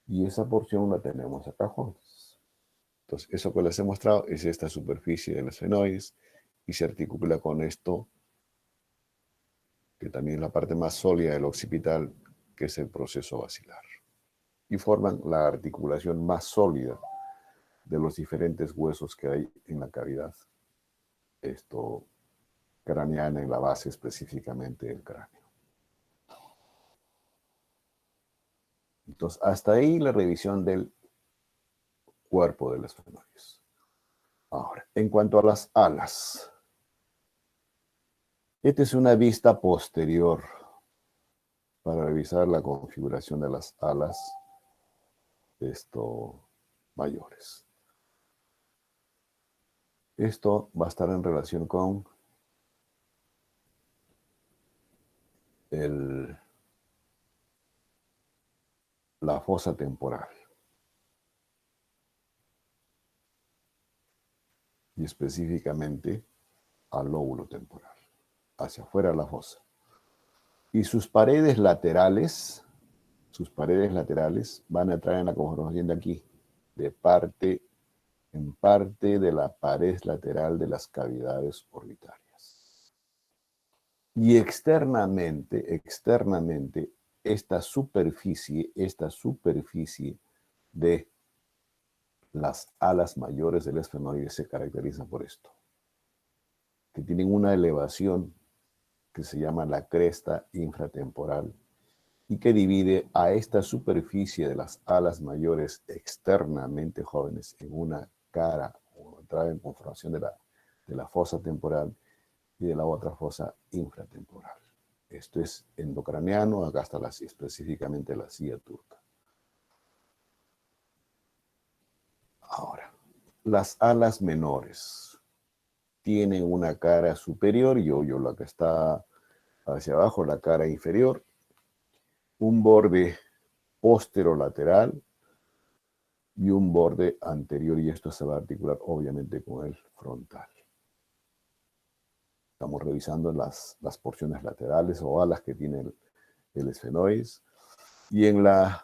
Y esa porción la tenemos acá, jóvenes. Entonces, eso que les he mostrado es esta superficie del esfenoides y se articula con esto, que también es la parte más sólida del occipital, que es el proceso basilar. Y forman la articulación más sólida de los diferentes huesos que hay en la cavidad craneana, en la base específicamente del cráneo. Entonces, hasta ahí la revisión del cuerpo del esfenoides. Ahora, en cuanto a las alas, esta es una vista posterior para revisar la configuración de las alas mayores. Esto va a estar en relación con la fosa temporal. Y específicamente al lóbulo temporal, hacia afuera de la fosa. Y sus paredes laterales van a entrar en la conformación de aquí, en parte de la pared lateral de las cavidades orbitarias. Y externamente, esta superficie de las alas mayores del esfenoides se caracteriza por esto, que tienen una elevación que se llama la cresta infratemporal y que divide a esta superficie de las alas mayores externamente, jóvenes, en una cara o entrada en conformación de la fosa temporal y de la otra fosa infratemporal. Esto es endocraneano, acá está específicamente la silla turca. Ahora, las alas menores tienen una cara superior y la que está hacia abajo, la cara inferior, un borde posterolateral y un borde anterior, y esto se va a articular obviamente con el frontal. Estamos revisando las porciones laterales o alas que tiene el esfenoides. Y en la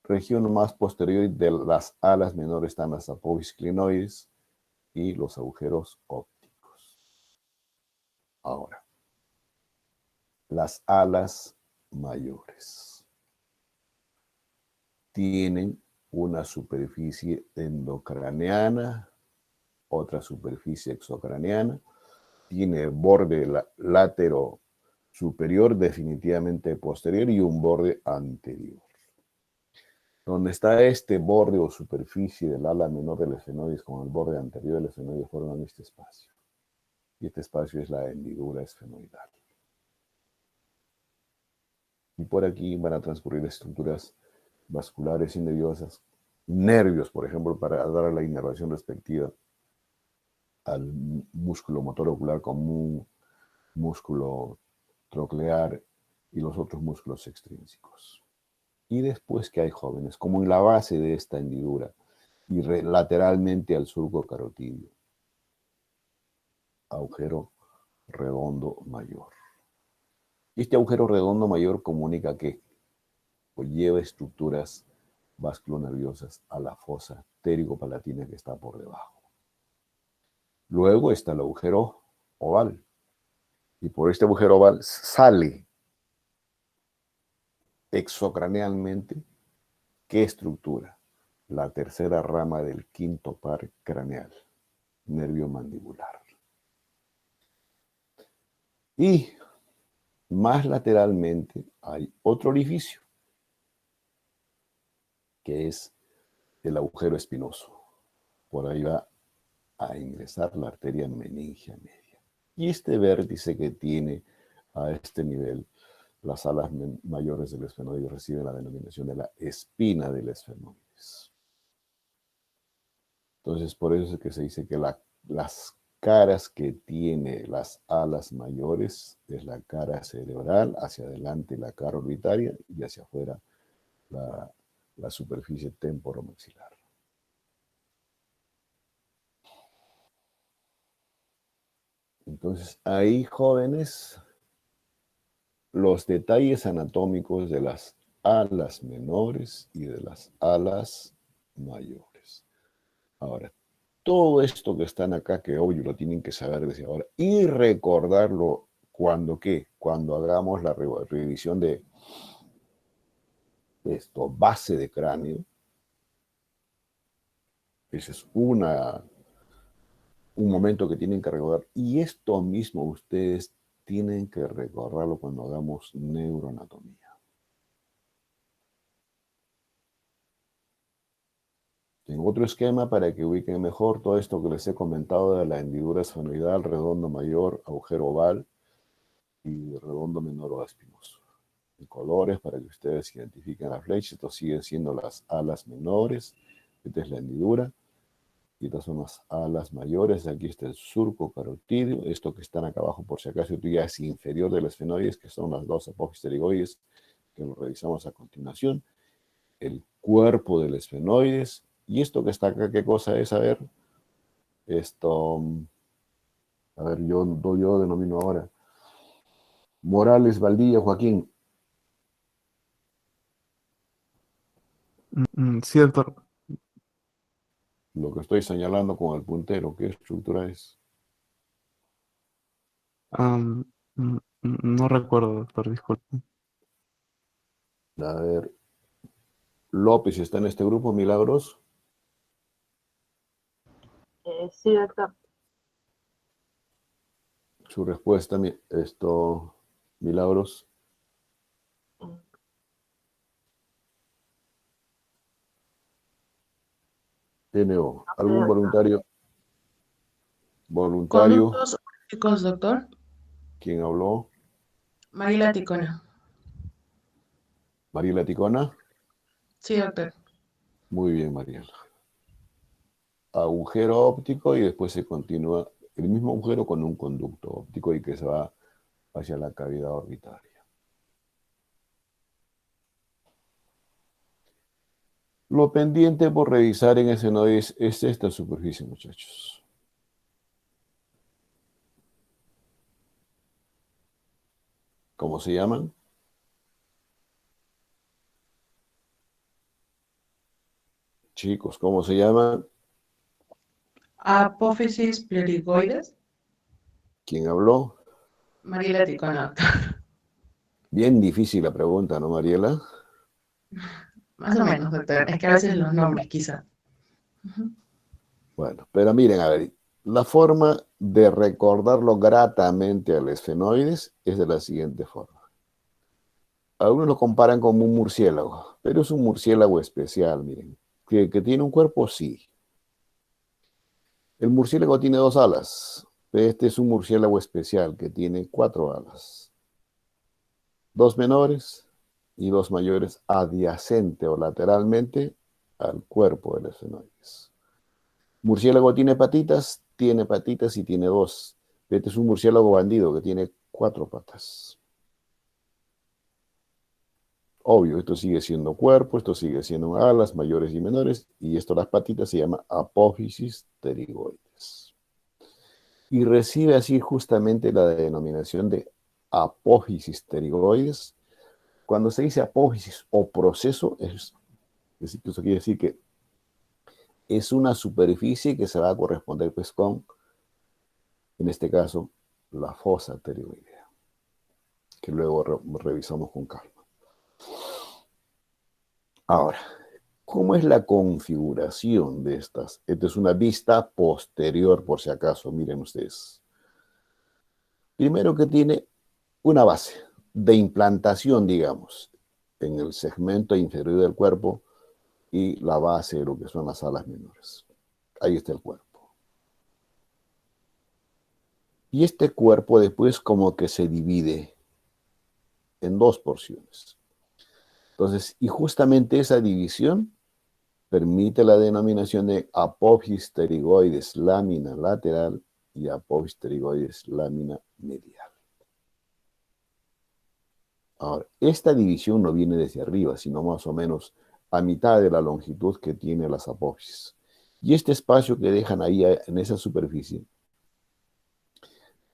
región más posterior de las alas menores están las apófisis clinoides y los agujeros ópticos. Ahora, las alas mayores tienen una superficie endocraneana, otra superficie exocraneana, tiene borde látero superior, definitivamente posterior, y un borde anterior. Donde está este borde o superficie del ala menor del esfenoides con el borde anterior del esfenoides forman este espacio. Y este espacio es la hendidura esfenoidal. Y por aquí van a transcurrir estructuras vasculares y nerviosas, nervios, por ejemplo, para dar la inervación respectiva al músculo motor ocular común, músculo troclear y los otros músculos extrínsecos. Y después que hay jóvenes, como en la base de esta hendidura y lateralmente al surco carotidio, agujero redondo mayor. Este agujero redondo mayor comunica que o lleva estructuras vasculonerviosas a la fosa pterigo-palatina que está por debajo. Luego está el agujero oval. Y por este agujero oval sale exocranealmente, ¿qué estructura? La tercera rama del quinto par craneal, nervio mandibular. Y más lateralmente hay otro orificio, que es el agujero espinoso. Por ahí va a ingresar la arteria meningia media. Y este vértice que tiene a este nivel las alas mayores del esfenoides reciben la denominación de la espina del esfenoides. Entonces, por eso es que se dice que las caras que tiene las alas mayores es la cara cerebral, hacia adelante la cara orbitaria y hacia afuera la superficie temporomaxilar. Entonces, ahí, jóvenes, los detalles anatómicos de las alas menores y de las alas mayores. Ahora, todo esto que están acá, que obvio lo tienen que saber desde ahora, y recordarlo cuando, ¿qué? Cuando hagamos la revisión de esto, base de cráneo. Ese es un momento que tienen que recordar. Y esto mismo ustedes tienen que recordarlo cuando hagamos neuroanatomía. Tengo otro esquema para que ubiquen mejor todo esto que les he comentado de la hendidura esfenoidal, redondo mayor, agujero oval y redondo menor o espinoso. En colores para que ustedes identifiquen las flechas. Estos siguen siendo las alas menores. Esta es la hendidura. Y estas son las alas mayores. Aquí está el surco carotidio. Esto que están acá abajo, por si acaso, esto ya es inferior de los esfenoides, que son las dos apófisis pterigoides, que lo revisamos a continuación. El cuerpo del esfenoides. Y esto que está acá, ¿qué cosa es? A ver, esto, a ver, yo denomino ahora. Morales, Valdilla, Joaquín. Sí, doctor. Lo que estoy señalando con el puntero, ¿qué estructura es? No recuerdo, doctor, disculpe. A ver, López está en este grupo, Milagros. Sí, doctor. Su respuesta, Milagros. NO. ¿Algún voluntario? ¿Voluntario? Conductos chicos, doctor. ¿Quién habló? Mariela Ticona. ¿Mariela Ticona? Sí, doctor. Muy bien, Mariela. Agujero óptico y después se continúa el mismo agujero con un conducto óptico y que se va hacia la cavidad orbitaria. Lo pendiente por revisar en esfenoides es esta superficie, muchachos. ¿Cómo se llaman? Chicos, ¿cómo se llaman? Apófisis plerigoides. ¿Quién habló? Mariela Ticona, doctor. Bien difícil la pregunta, ¿no, Mariela? Más o menos, doctor. Es que a veces los nombres, quizá. Bueno, pero miren, a ver, la forma de recordarlo gratamente al esfenoides es de la siguiente forma. Algunos lo comparan como un murciélago, pero es un murciélago especial, miren. ¿Que tiene un cuerpo? Sí. El murciélago tiene 2 alas. Este es un murciélago especial que tiene 4 alas. 2 menores y 2 mayores adyacente o lateralmente al cuerpo del esfenoides. Murciélago tiene patitas y tiene 2. Este es un murciélago bandido que tiene 4 patas. Obvio, esto sigue siendo cuerpo, esto sigue siendo alas mayores y menores, y esto, las patitas, se llama apófisis pterigoides. Y recibe así justamente la denominación de apófisis pterigoides. Cuando se dice apófisis o proceso, eso quiere decir que es una superficie que se va a corresponder pues con, en este caso, la fosa pterigoidea, que luego revisamos con calma. Ahora, ¿cómo es la configuración de estas? Esta es una vista posterior, por si acaso, miren ustedes. Primero que tiene una base de implantación, digamos, en el segmento inferior del cuerpo y la base de lo que son las alas menores. Ahí está el cuerpo. Y este cuerpo después como que se divide en 2 porciones. Entonces, y justamente esa división permite la denominación de apófisis pterigoides lámina lateral y apófisis pterigoides lámina medial. Ahora, esta división no viene desde arriba, sino más o menos a mitad de la longitud que tiene las apófisis. Y este espacio que dejan ahí en esa superficie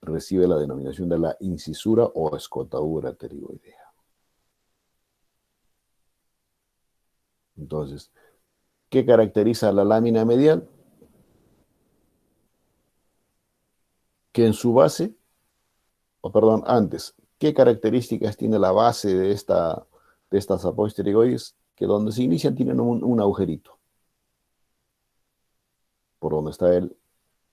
recibe la denominación de la incisura o escotadura pterigoidea. Entonces, ¿qué caracteriza la lámina medial? Que en su base, ¿qué características tiene la base de estas apófisis pterigoides? Que donde se inician tienen un agujerito, por donde está el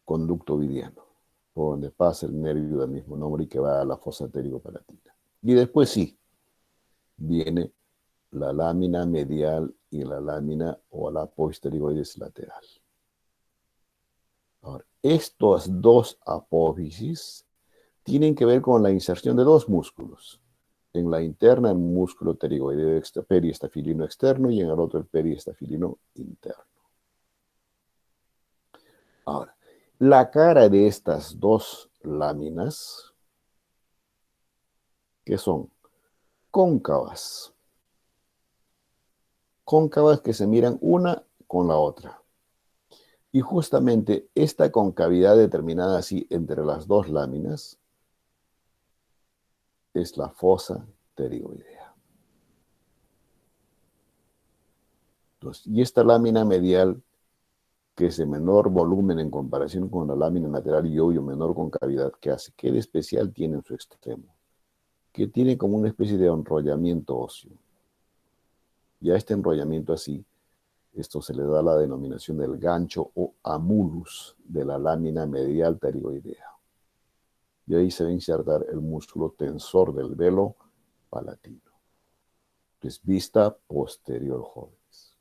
conducto vidiano, por donde pasa el nervio del mismo nombre y que va a la fosa pterigopalatina. Y después sí, viene la lámina medial y la lámina o la apófisis pterigoides lateral. Ahora, estos 2 apófisis tienen que ver con la inserción de 2 músculos. En la interna, el músculo pterigoideo periestafilino externo y en el otro el periestafilino interno. Ahora, la cara de estas 2 láminas, que son cóncavas. Cóncavas que se miran una con la otra. Y justamente esta concavidad determinada así entre las 2 láminas es la fosa pterigoidea. Entonces, y esta lámina medial, que es de menor volumen en comparación con la lámina lateral y obvio menor concavidad, que hace, ¿qué de especial tiene en su extremo? Que tiene como una especie de enrollamiento óseo. Y a este enrollamiento así, esto se le da la denominación del gancho o amulus de la lámina medial pterigoidea. Y ahí se va a insertar el músculo tensor del velo palatino. Es vista posterior, jóvenes.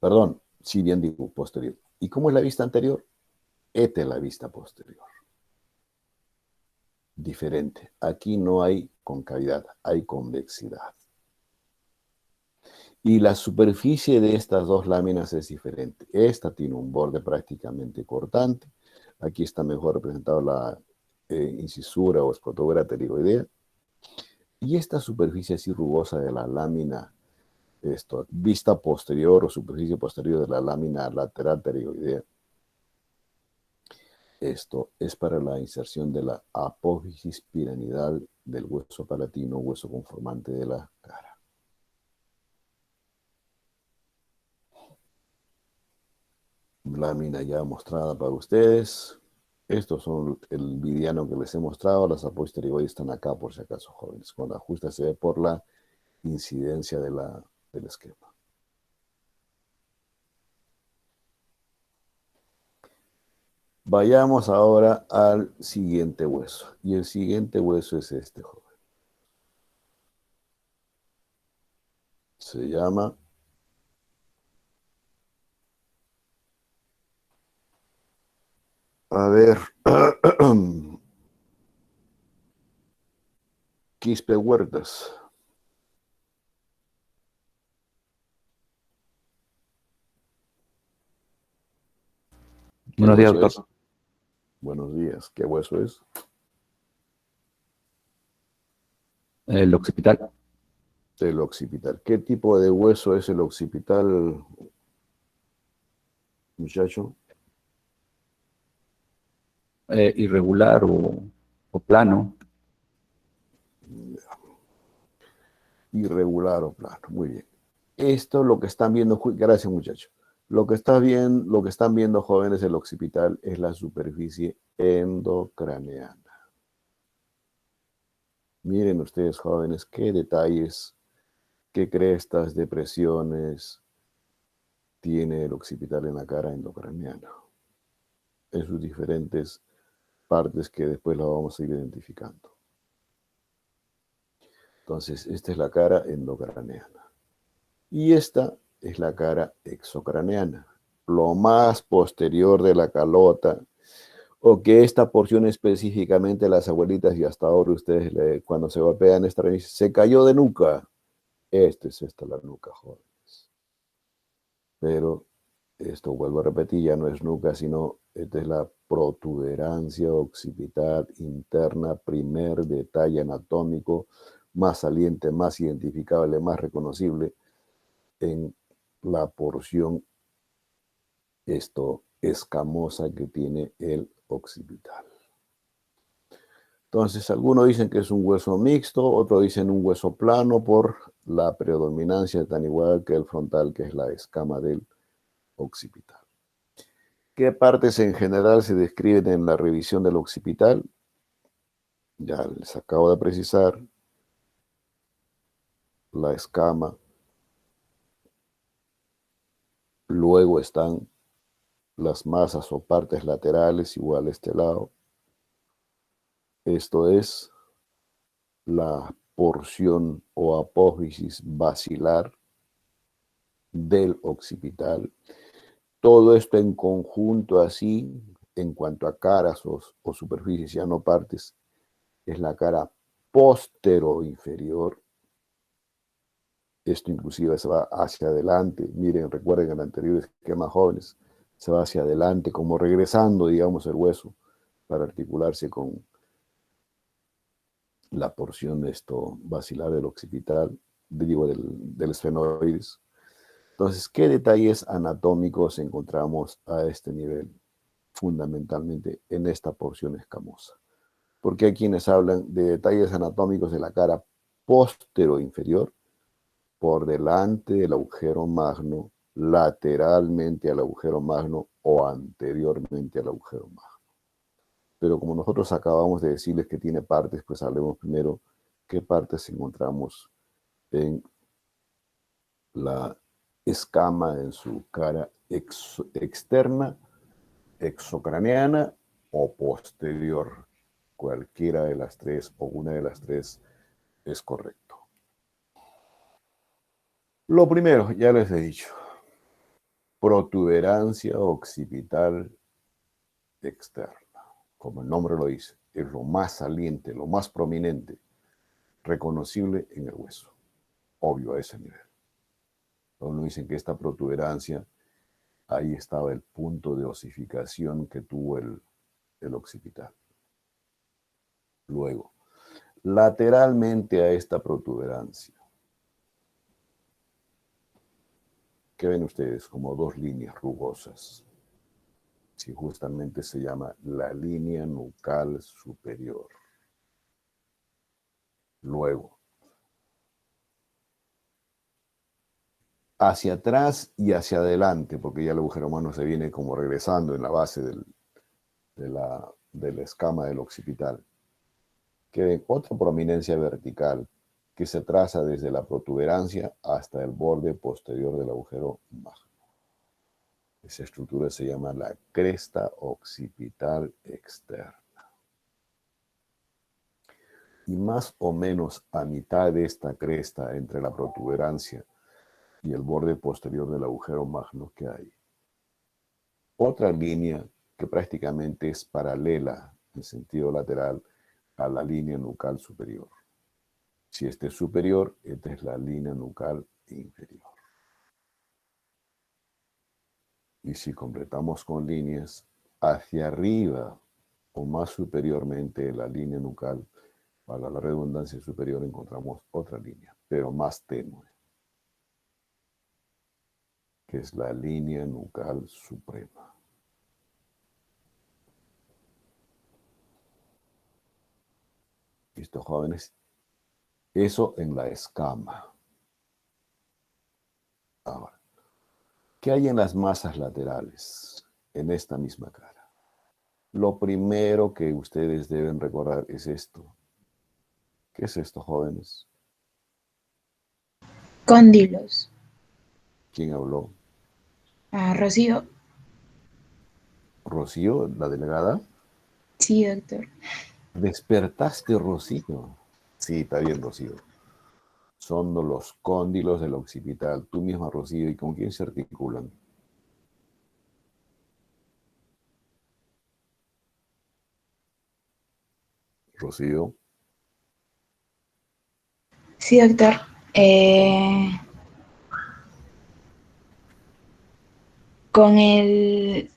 Perdón, sí, bien digo, posterior. ¿Y cómo es la vista anterior? Esta es la vista posterior. Diferente. Aquí no hay concavidad, hay convexidad. Y la superficie de estas 2 láminas es diferente. Esta tiene un borde prácticamente cortante. Aquí está mejor representada la incisura o escotadura pterigoidea. Y esta superficie así rugosa de la lámina, vista posterior o superficie posterior de la lámina lateral pterigoidea, Esto es para la inserción de la apófisis piramidal del hueso palatino, hueso conformante de la cara. Lámina ya mostrada para ustedes. Estos son el mediano que les he mostrado. Las apófisis pterigoides están acá por si acaso, jóvenes. Cuando ajusta se ve por la incidencia del esquema. Vayamos ahora al siguiente hueso. Y el siguiente hueso es este, joven. Se llama a ver, Quispe Huertas. ¿Qué Buenos días, hueso doctor. es? Buenos días. ¿Qué hueso es? El occipital. El occipital. ¿Qué tipo de hueso es el occipital, muchacho? Irregular o plano. Irregular o plano. Muy bien. Esto lo que están viendo, gracias muchacho. Lo que están viendo, jóvenes, el occipital es la superficie endocraneana. Miren ustedes, jóvenes, qué detalles, qué crestas, depresiones tiene el occipital en la cara endocraneana. En sus diferentes partes que después la vamos a ir identificando. Entonces, esta es la cara endocraneana. Y esta es la cara exocraneana. Lo más posterior de la calota, o que esta porción específicamente las abuelitas, y hasta ahora ustedes cuando se golpean esta raíz, se cayó de nuca. Esta es la nuca, jóvenes. Pero esto, vuelvo a repetir, ya no es nuca, sino esta es la protuberancia occipital interna, primer detalle anatómico, más saliente, más identificable, más reconocible en la porción escamosa que tiene el occipital. Entonces, algunos dicen que es un hueso mixto, otros dicen un hueso plano por la predominancia tan igual que el frontal, que es la escama del occipital. ¿Qué partes en general se describen en la revisión del occipital? Ya les acabo de precisar. La escama. Luego están las masas o partes laterales, igual a este lado. Esto es la porción o apófisis basilar del occipital. Todo esto en conjunto así, en cuanto a caras o superficies, ya no partes, es la cara postero-inferior. Esto inclusive se va hacia adelante. Miren, recuerden el anterior esquema, jóvenes, se va hacia adelante, como regresando, digamos, el hueso para articularse con la porción de basilar del occipital, digo, del esfenoides. Entonces, ¿qué detalles anatómicos encontramos a este nivel? Fundamentalmente en esta porción escamosa. Porque hay quienes hablan de detalles anatómicos de la cara postero-inferior, por delante del agujero magno, lateralmente al agujero magno o anteriormente al agujero magno. Pero como nosotros acabamos de decirles que tiene partes, pues hablemos primero qué partes encontramos en la escama en su cara externa, exocraneana o posterior. Cualquiera de las tres o una de las tres es correcto. Lo primero, ya les he dicho, protuberancia occipital externa. Como el nombre lo dice, es lo más saliente, lo más prominente, reconocible en el hueso. Obvio a ese nivel. Entonces dicen que esta protuberancia, ahí estaba el punto de osificación que tuvo el occipital. Luego, lateralmente a esta protuberancia, ¿qué ven ustedes? Como dos líneas rugosas. Sí, justamente se llama la línea nucal superior. Luego, hacia atrás y hacia adelante, porque ya el agujero magno se viene como regresando en la base de la escama del occipital. Queda otra prominencia vertical que se traza desde la protuberancia hasta el borde posterior del agujero magno. Esa estructura se llama la cresta occipital externa. Y más o menos a mitad de esta cresta, entre la protuberancia y el borde posterior del agujero magno, que hay otra línea que prácticamente es paralela en sentido lateral a la línea nucal superior. Si este es superior, esta es la línea nucal inferior. Y si completamos con líneas hacia arriba o más superiormente de la línea nucal, para la redundancia superior, encontramos otra línea, pero más tenue, que es la línea nucal suprema. ¿Listo, jóvenes? Eso en la escama. Ahora, ¿qué hay en las masas laterales en esta misma cara? Lo primero que ustedes deben recordar es esto. ¿Qué es esto, jóvenes? Cóndilos. ¿Quién habló? Rocío. ¿Rocío, la delegada? Sí, doctor. ¿Despertaste, Rocío? Sí, está bien, Rocío. Son los cóndilos del occipital. Tú misma, Rocío, ¿y con quién se articulan? Rocío. Sí, doctor. Con el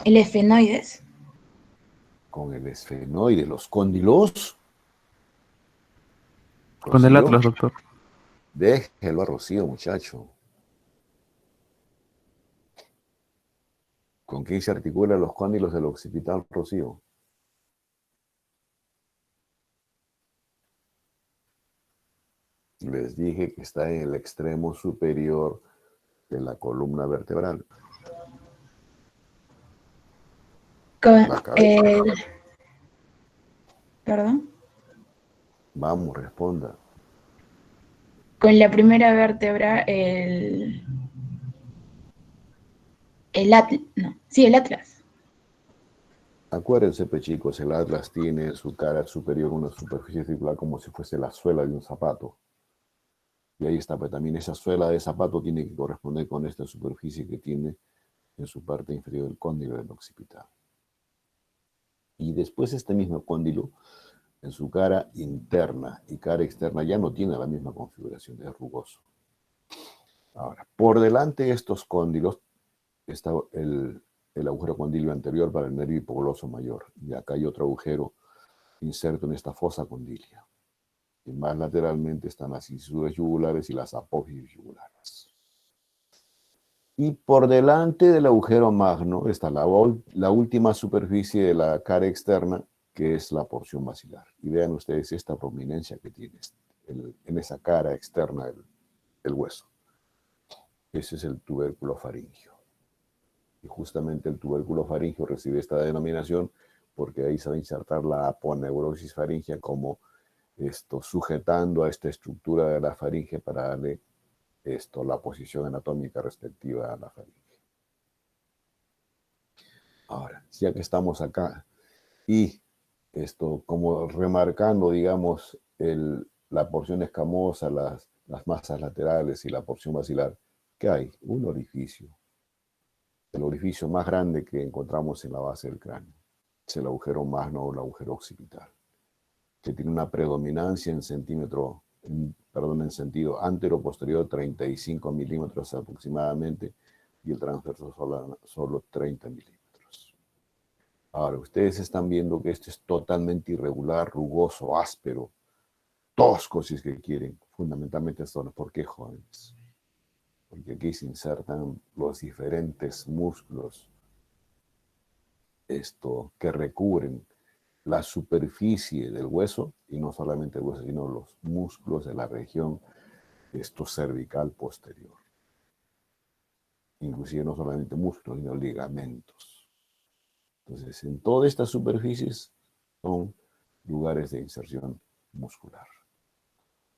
esfenoides. Con el esfenoide, los cóndilos. Con el Rocío, atlas, doctor. déjelo a Rocío, muchacho. ¿Con quién se articulan los cóndilos del occipital, Rocío? Les dije que está en el extremo superior de la columna vertebral. Con La cabeza. perdón. Vamos, responda. Con la primera vértebra, el atlas. Acuérdense, pues, chicos, el atlas tiene en su cara superior una superficie circular como si fuese la suela de un zapato. Y ahí está, pues también esa suela de zapato tiene que corresponder con esta superficie que tiene en su parte inferior el cóndilo del occipital. Y después este mismo cóndilo, en su cara interna y cara externa, ya no tiene la misma configuración, es rugoso. Ahora, por delante de estos cóndilos está el agujero condilio anterior para el nervio hipogloso mayor. Y acá hay otro agujero inserto en esta fosa condilia. Y más lateralmente están las incisuras yugulares y las apófisis yugulares. Y por delante del agujero magno está la última superficie de la cara externa, que es la porción basilar. Y vean ustedes esta prominencia que tiene en esa cara externa del hueso. Ese es el tubérculo faríngeo. Y justamente el tubérculo faríngeo recibe esta denominación porque ahí se va a insertar la aponeurosis faríngea como sujetando a esta estructura de la faringe para darle la posición anatómica respectiva a la faringe. Ahora, ya que estamos acá y como remarcando, digamos, la porción escamosa, las masas laterales y la porción basilar, ¿qué hay? Un orificio. El orificio más grande que encontramos en la base del cráneo. Es el agujero magno o el agujero occipital, que tiene una predominancia en sentido antero-posterior 35 milímetros aproximadamente y el transverso solo 30 milímetros. Ahora, ustedes están viendo que esto es totalmente irregular, rugoso, áspero, tosco si es que quieren, fundamentalmente esto. ¿Por qué, jóvenes? Porque aquí se insertan los diferentes músculos que recubren la superficie del hueso, y no solamente el hueso, sino los músculos de la región cervical posterior. Inclusive no solamente músculos, sino ligamentos. Entonces, en todas estas superficies son lugares de inserción muscular.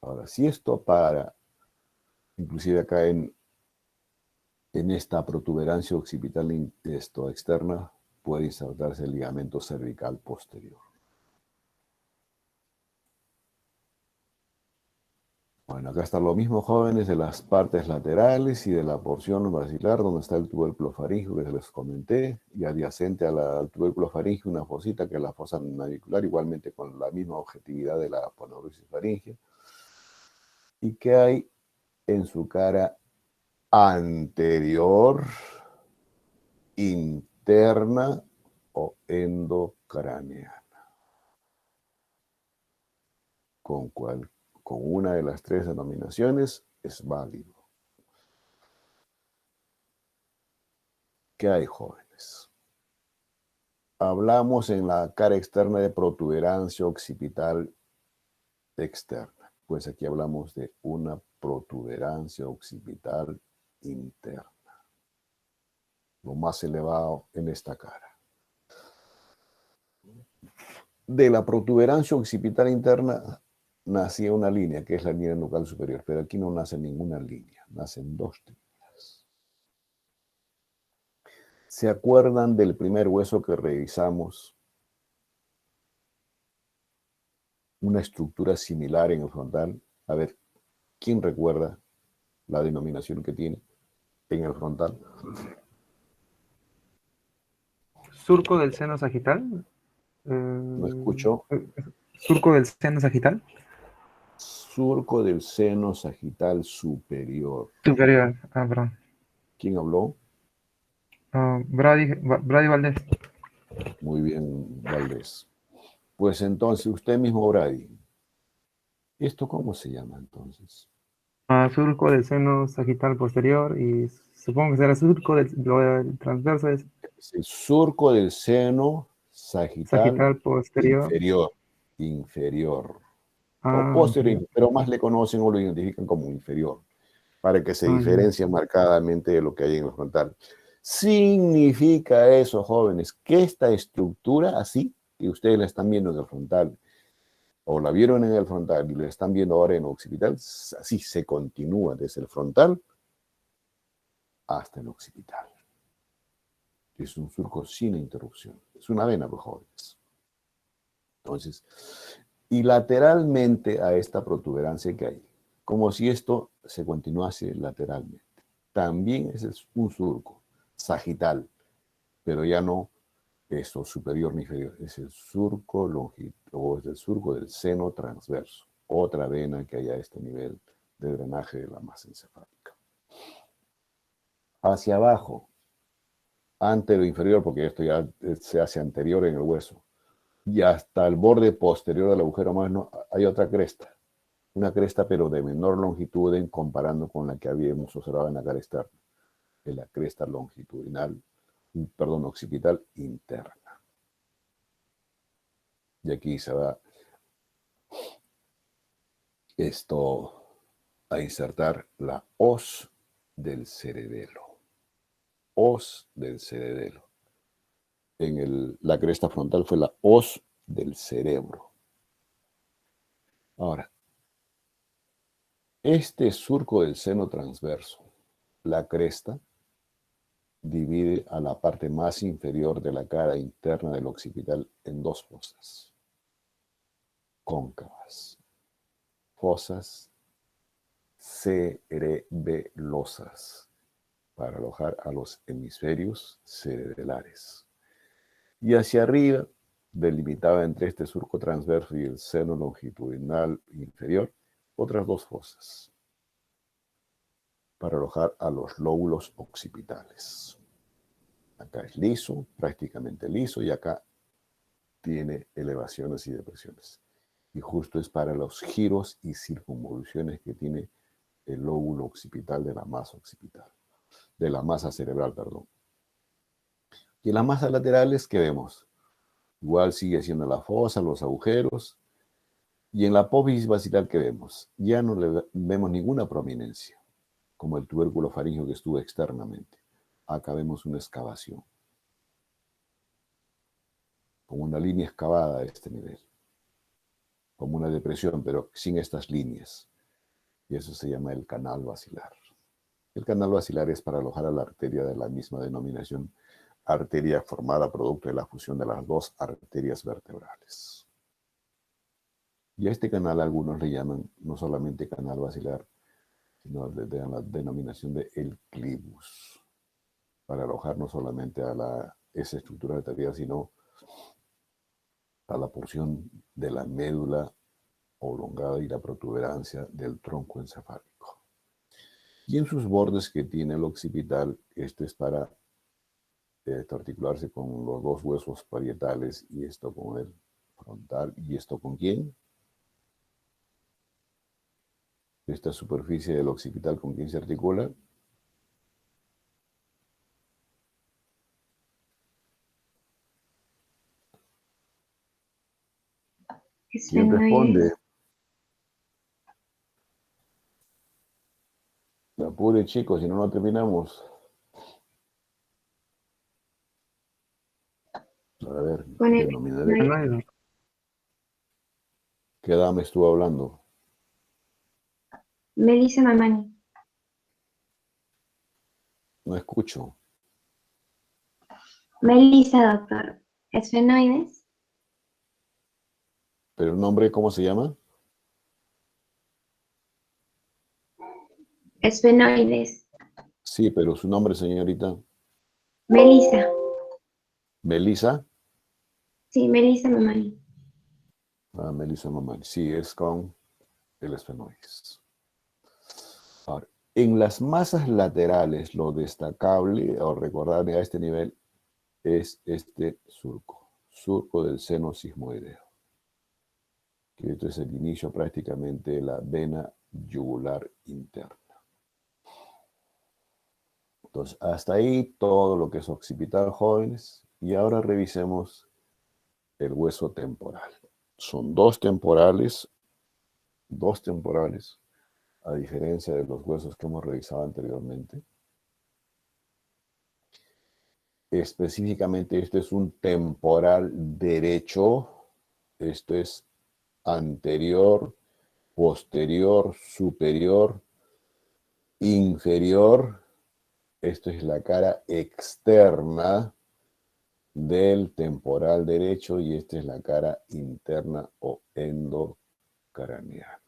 Ahora, si esto para, inclusive acá en esta protuberancia occipital externa, puede insertarse el ligamento cervical posterior. Bueno, acá está lo mismo, jóvenes, de las partes laterales y de la porción basilar, donde está el tubérculo faríngeo que se les comenté, y adyacente al tubérculo faríngeo una fosita que es la fosa navicular, igualmente con la misma objetividad de la aponeurosis faríngea, y que hay en su cara anterior, interna o endocraneana. Con una de las tres denominaciones es válido. ¿Qué hay, jóvenes? Hablamos en la cara externa de protuberancia occipital externa. Pues aquí hablamos de una protuberancia occipital interna. Lo más elevado en esta cara. De la protuberancia occipital interna nacía una línea, que es la línea nucal superior, pero aquí no nace ninguna línea, nacen dos líneas. ¿Se acuerdan del primer hueso que revisamos? Una estructura similar en el frontal. A ver, ¿quién recuerda la denominación que tiene en el frontal? Surco del seno sagital. No escucho. Surco del seno sagital. Surco del seno sagital superior. Superior, perdón. ¿Quién habló? Brady Valdés. Muy bien, Valdés. Pues entonces, usted mismo, Brady. ¿Esto cómo se llama entonces? Surco del seno sagital posterior, y supongo que será surco del transverso. Es el surco del seno sagital posterior. inferior. O posterior, pero más le conocen o lo identifican como inferior, para que se diferencie marcadamente de lo que hay en el frontal. Significa eso, jóvenes, que esta estructura así, que ustedes la están viendo en el frontal, o la vieron en el frontal y la están viendo ahora en el occipital, así se continúa desde el frontal hasta el occipital. Es un surco sin interrupción. Es una vena, pues, jóvenes. Entonces, y lateralmente a esta protuberancia que hay, como si esto se continuase lateralmente. También es un surco sagital, pero ya no esto superior ni inferior, es el surco longitudinal, o es el surco del seno transverso, otra vena que hay a este nivel de drenaje de la masa encefálica. Hacia abajo, antero inferior, porque esto ya se hace anterior en el hueso, y hasta el borde posterior del agujero magno hay otra cresta, una cresta pero de menor longitud en comparando con la que habíamos observado en la cara externa, de la cresta longitudinal, occipital interna. Y aquí se va esto a insertar la hoz del cerebelo. Hoz del cerebelo. La cresta frontal fue la hoz del cerebro. Ahora, este surco del seno transverso, la cresta, divide a la parte más inferior de la cara interna del occipital en dos fosas cóncavas, fosas cerebelosas, para alojar a los hemisferios cerebelares. Y hacia arriba, delimitada entre este surco transverso y el seno longitudinal inferior, otras dos fosas, para alojar a los lóbulos occipitales. Acá es liso, prácticamente liso, y acá tiene elevaciones y depresiones. Y justo es para los giros y circunvoluciones que tiene el lóbulo occipital de la masa occipital, de la masa cerebral, perdón. Y en las masas laterales, ¿qué vemos? Igual sigue siendo la fosa, los agujeros. Y en la apófisis basilar, ¿qué vemos? Ya no le vemos ninguna prominencia, como el tubérculo faríngeo que estuvo externamente. Acá vemos una excavación, como una línea excavada a este nivel, como una depresión, pero sin estas líneas. Y eso se llama el canal basilar. El canal basilar es para alojar a la arteria de la misma denominación, arteria formada producto de la fusión de las dos arterias vertebrales. Y a este canal algunos le llaman no solamente canal basilar, sino le dan la denominación de el clivus, para alojar no solamente a esa estructura arterial, sino a la porción de la médula oblongada y la protuberancia del tronco encefálico. Y en sus bordes que tiene el occipital, esto es para articularse con los dos huesos parietales, y esto con el frontal, y esto con ¿quién? Esta superficie del occipital, ¿con quién se articula? ¿Quién responde? Apure, chicos, si no, no terminamos. A ver, denominaré. ¿Qué dama estuvo hablando? Melissa Mamani. No escucho. Melissa, doctor. ¿Esfenoides? ¿Pero el nombre cómo se llama? Esfenoides. Sí, pero su nombre, señorita. Melissa. ¿Melissa? Sí, Melissa Mamani. Ah, Melissa Mamani. Sí, es con el esfenoides. Ahora, en las masas laterales, lo destacable, o recordar a este nivel, es este surco del seno sigmoideo. Que esto es el inicio prácticamente de la vena yugular interna. Entonces, hasta ahí todo lo que es occipital, jóvenes. Y ahora revisemos el hueso temporal. Son dos temporales, a diferencia de los huesos que hemos revisado anteriormente. Específicamente, este es un temporal derecho. Esto es anterior, posterior, superior, inferior. Esto es la cara externa del temporal derecho y esta es la cara interna o endocraneana.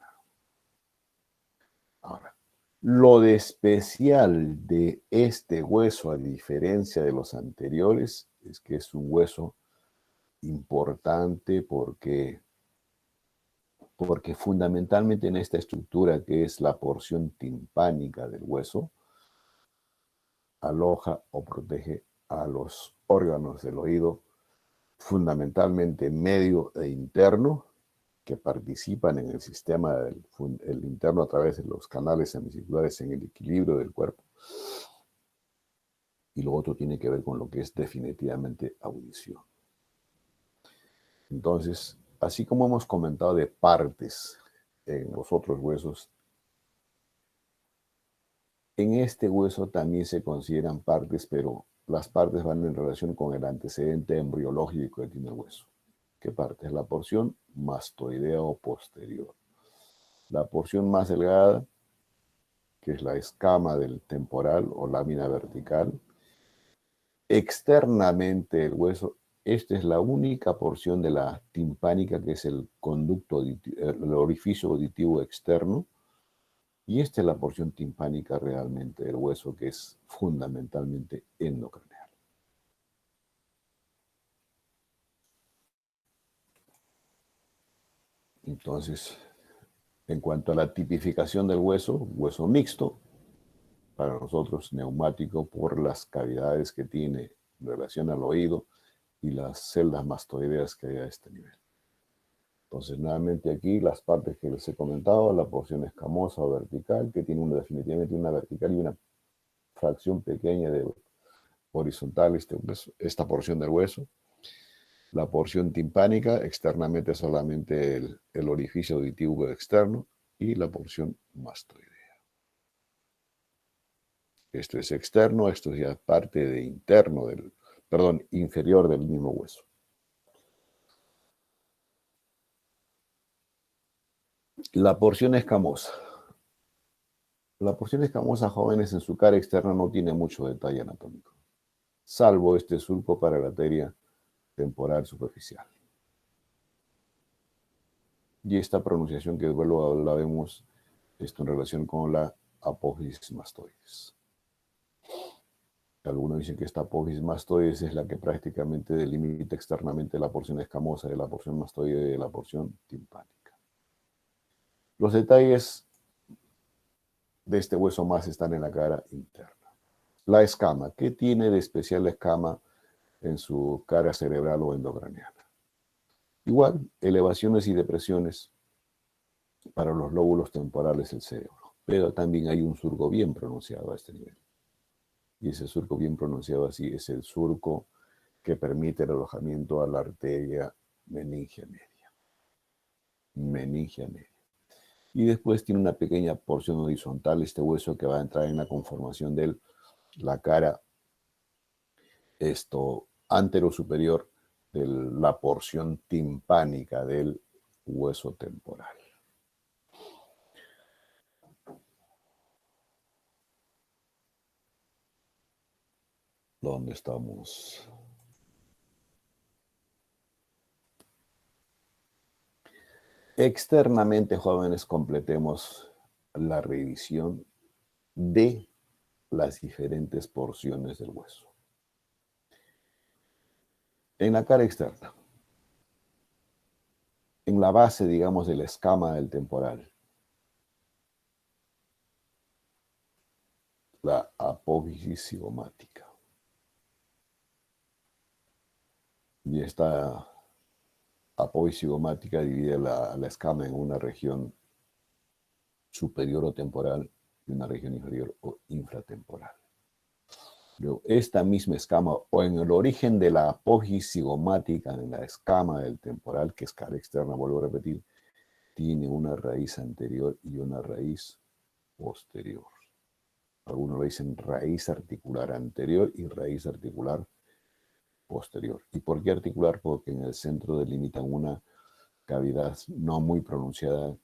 Ahora, lo de especial de este hueso, a diferencia de los anteriores, es que es un hueso importante porque fundamentalmente en esta estructura, que es la porción timpánica del hueso, aloja o protege a los órganos del oído, fundamentalmente medio e interno, que participan en el sistema el interno a través de los canales semicirculares en el equilibrio del cuerpo. Y lo otro tiene que ver con lo que es definitivamente audición. Entonces, así como hemos comentado de partes en los otros huesos, en este hueso también se consideran partes, pero las partes van en relación con el antecedente embriológico que tiene el hueso. ¿Qué parte? Es la porción mastoidea o posterior. La porción más delgada, que es la escama del temporal o lámina vertical. Externamente el hueso, esta es la única porción de la timpánica, que es el conducto, el orificio auditivo externo. Y esta es la porción timpánica realmente del hueso, que es fundamentalmente endocraneal. Entonces, en cuanto a la tipificación del hueso mixto, para nosotros neumático por las cavidades que tiene en relación al oído y las celdas mastoideas que hay a este nivel. Entonces, nuevamente aquí las partes que les he comentado, la porción escamosa o vertical, que tiene definitivamente una vertical y una fracción pequeña de horizontal esta porción del hueso. La porción timpánica, externamente solamente el orificio auditivo externo, y la porción mastoidea. Esto es externo, esto es ya parte de interno inferior del mismo hueso. La porción escamosa. La porción escamosa, jóvenes, en su cara externa no tiene mucho detalle anatómico, salvo este surco para la arteria temporal superficial. Y esta pronunciación que luego la vemos en relación con la apófisis mastoides. Algunos dicen que esta apófisis mastoides es la que prácticamente delimita externamente la porción escamosa de la porción mastoide de la porción timpánica. Los detalles de este hueso más están en la cara interna. La escama. ¿Qué tiene de especial la escama en su cara cerebral o endocraniana? Igual, elevaciones y depresiones para los lóbulos temporales del cerebro. Pero también hay un surco bien pronunciado a este nivel. Y ese surco bien pronunciado así es el surco que permite el alojamiento a la arteria meningia media. Meningia media. Y después tiene una pequeña porción horizontal, este hueso que va a entrar en la conformación de la cara antero-superior de la porción timpánica del hueso temporal. ¿Dónde estamos? Externamente, jóvenes, completemos la revisión de las diferentes porciones del hueso. En la cara externa, en la base, digamos, de la escama del temporal, la apófisis cigomática. Y esta apófisis cigomática divide la escama en una región superior o temporal y una región inferior o infratemporal. Luego, esta misma escama, o en el origen de la apófisis cigomática, en la escama del temporal, que es cara externa, vuelvo a repetir, tiene una raíz anterior y una raíz posterior. Algunos lo dicen raíz articular anterior y raíz articular posterior. ¿Y por qué articular? Porque en el centro delimitan una cavidad no muy pronunciada,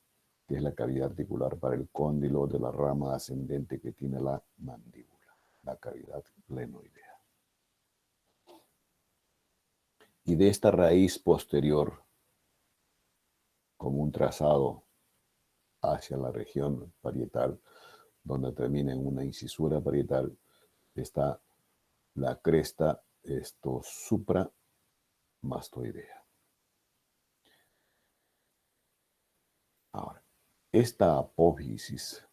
que es la cavidad articular para el cóndilo de la rama ascendente que tiene la mandíbula, la cavidad glenoidea. Y de esta raíz posterior, como un trazado hacia la región parietal, donde termina en una incisura parietal, está la cresta supramastoidea. Ahora, esta apófisis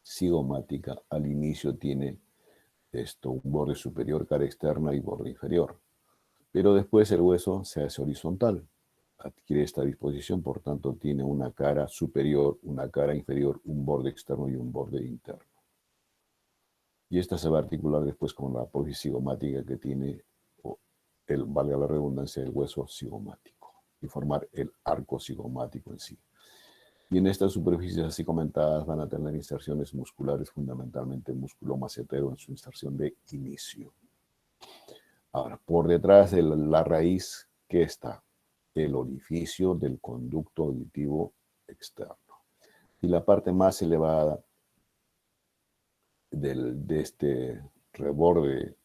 cigomática al inicio tiene un borde superior, cara externa, y borde inferior. Pero después el hueso se hace horizontal, adquiere esta disposición, por tanto tiene una cara superior, una cara inferior, un borde externo y un borde interno. Y esta se va a articular después con la apófisis cigomática que tiene, valga la redundancia, el hueso cigomático, y formar el arco cigomático en sí. Y en estas superficies así comentadas van a tener inserciones musculares, fundamentalmente músculo macetero en su inserción de inicio. Ahora, por detrás de la raíz, ¿qué está? El orificio del conducto auditivo externo. Y la parte más elevada de este reborde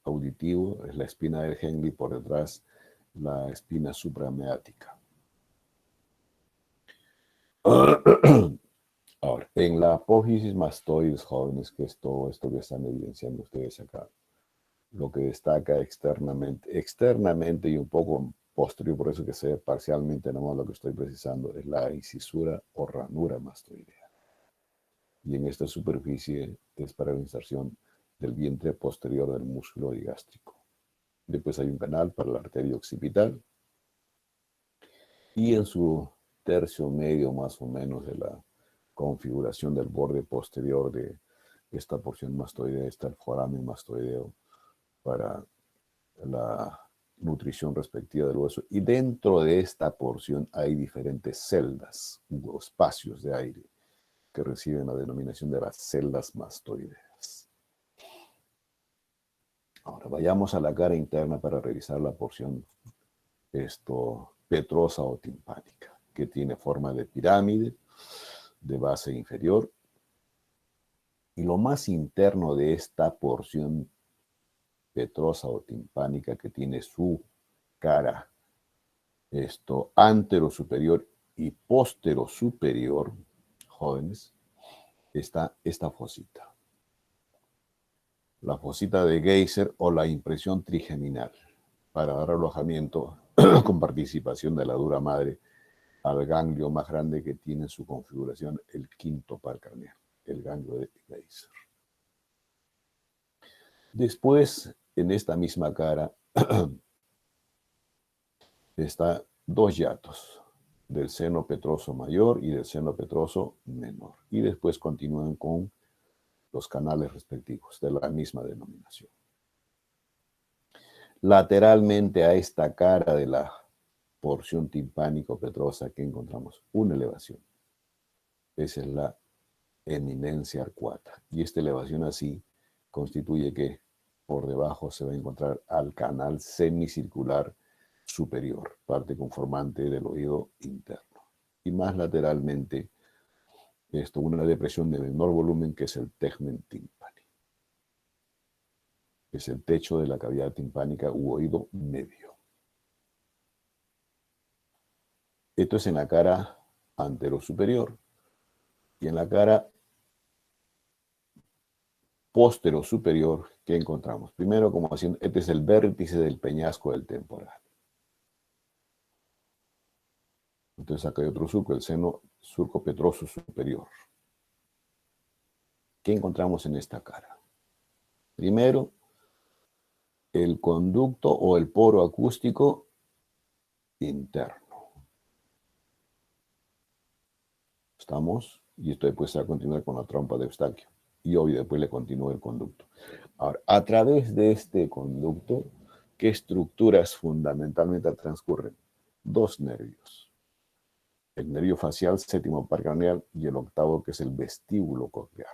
auditivo es la espina del Henle, por detrás la espina suprameática. Ahora, en la apófisis mastoides, jóvenes, que es todo esto que están evidenciando ustedes acá, lo que destaca externamente y un poco posterior, por eso que se ve parcialmente nomás lo que estoy precisando, es la incisura o ranura mastoidea. Y en esta superficie es para la inserción del vientre posterior del músculo digástrico. Después hay un canal para la arteria occipital. Y en su tercio medio más o menos de la configuración del borde posterior de esta porción mastoidea, está el foramen mastoideo para la nutrición respectiva del hueso. Y dentro de esta porción hay diferentes celdas o espacios de aire que reciben la denominación de las celdas mastoideas. Ahora vayamos a la cara interna para revisar la porción petrosa o timpánica, que tiene forma de pirámide, de base inferior. Y lo más interno de esta porción petrosa o timpánica, que tiene su cara antero superior y póstero superior, jóvenes, está esta fosita. La fosita de Geyser o la impresión trigeminal, para dar alojamiento con participación de la dura madre al ganglio más grande que tiene en su configuración el quinto par craneal, el ganglio de Geyser. Después, en esta misma cara, está dos hiatos, del seno petroso mayor y del seno petroso menor. Y después continúan con los canales respectivos de la misma denominación. Lateralmente a esta cara de la porción timpánico-petrosa que encontramos una elevación. Esa es la eminencia arcuata. Y esta elevación así constituye que por debajo se va a encontrar al canal semicircular superior, parte conformante del oído interno. Y más lateralmente, una depresión de menor volumen que es el tegmen timpani. Es el techo de la cavidad timpánica u oído medio. Esto es en la cara antero-superior. Y en la cara póstero-superior, ¿qué encontramos? Primero, como haciendo, este es el vértice del peñasco del temporal. Entonces acá hay otro surco, el seno surco petroso superior. ¿Qué encontramos en esta cara? Primero, el conducto o el poro acústico interno. ¿Estamos? Y esto después se va a continuar con la trompa de Eustaquio. Y obvio, después le continúa el conducto. Ahora, a través de este conducto, ¿qué estructuras fundamentalmente transcurren? Dos nervios. El nervio facial, séptimo par craneal, y el octavo, que es el vestíbulo coclear.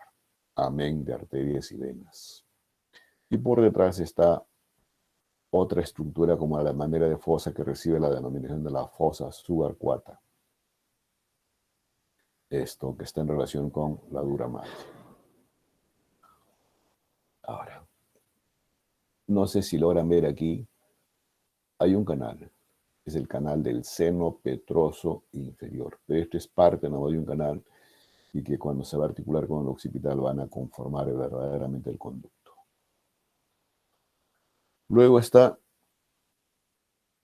Amén de arterias y venas. Y por detrás está otra estructura como la manera de fosa que recibe la denominación de la fosa subarcuata. Esto que está en relación con la dura madre. Ahora, no sé si logran ver aquí, hay un canal. Es el canal del seno petroso inferior. Pero esto es parte ¿no? de un canal y que cuando se va a articular con el occipital van a conformar verdaderamente el conducto. Luego está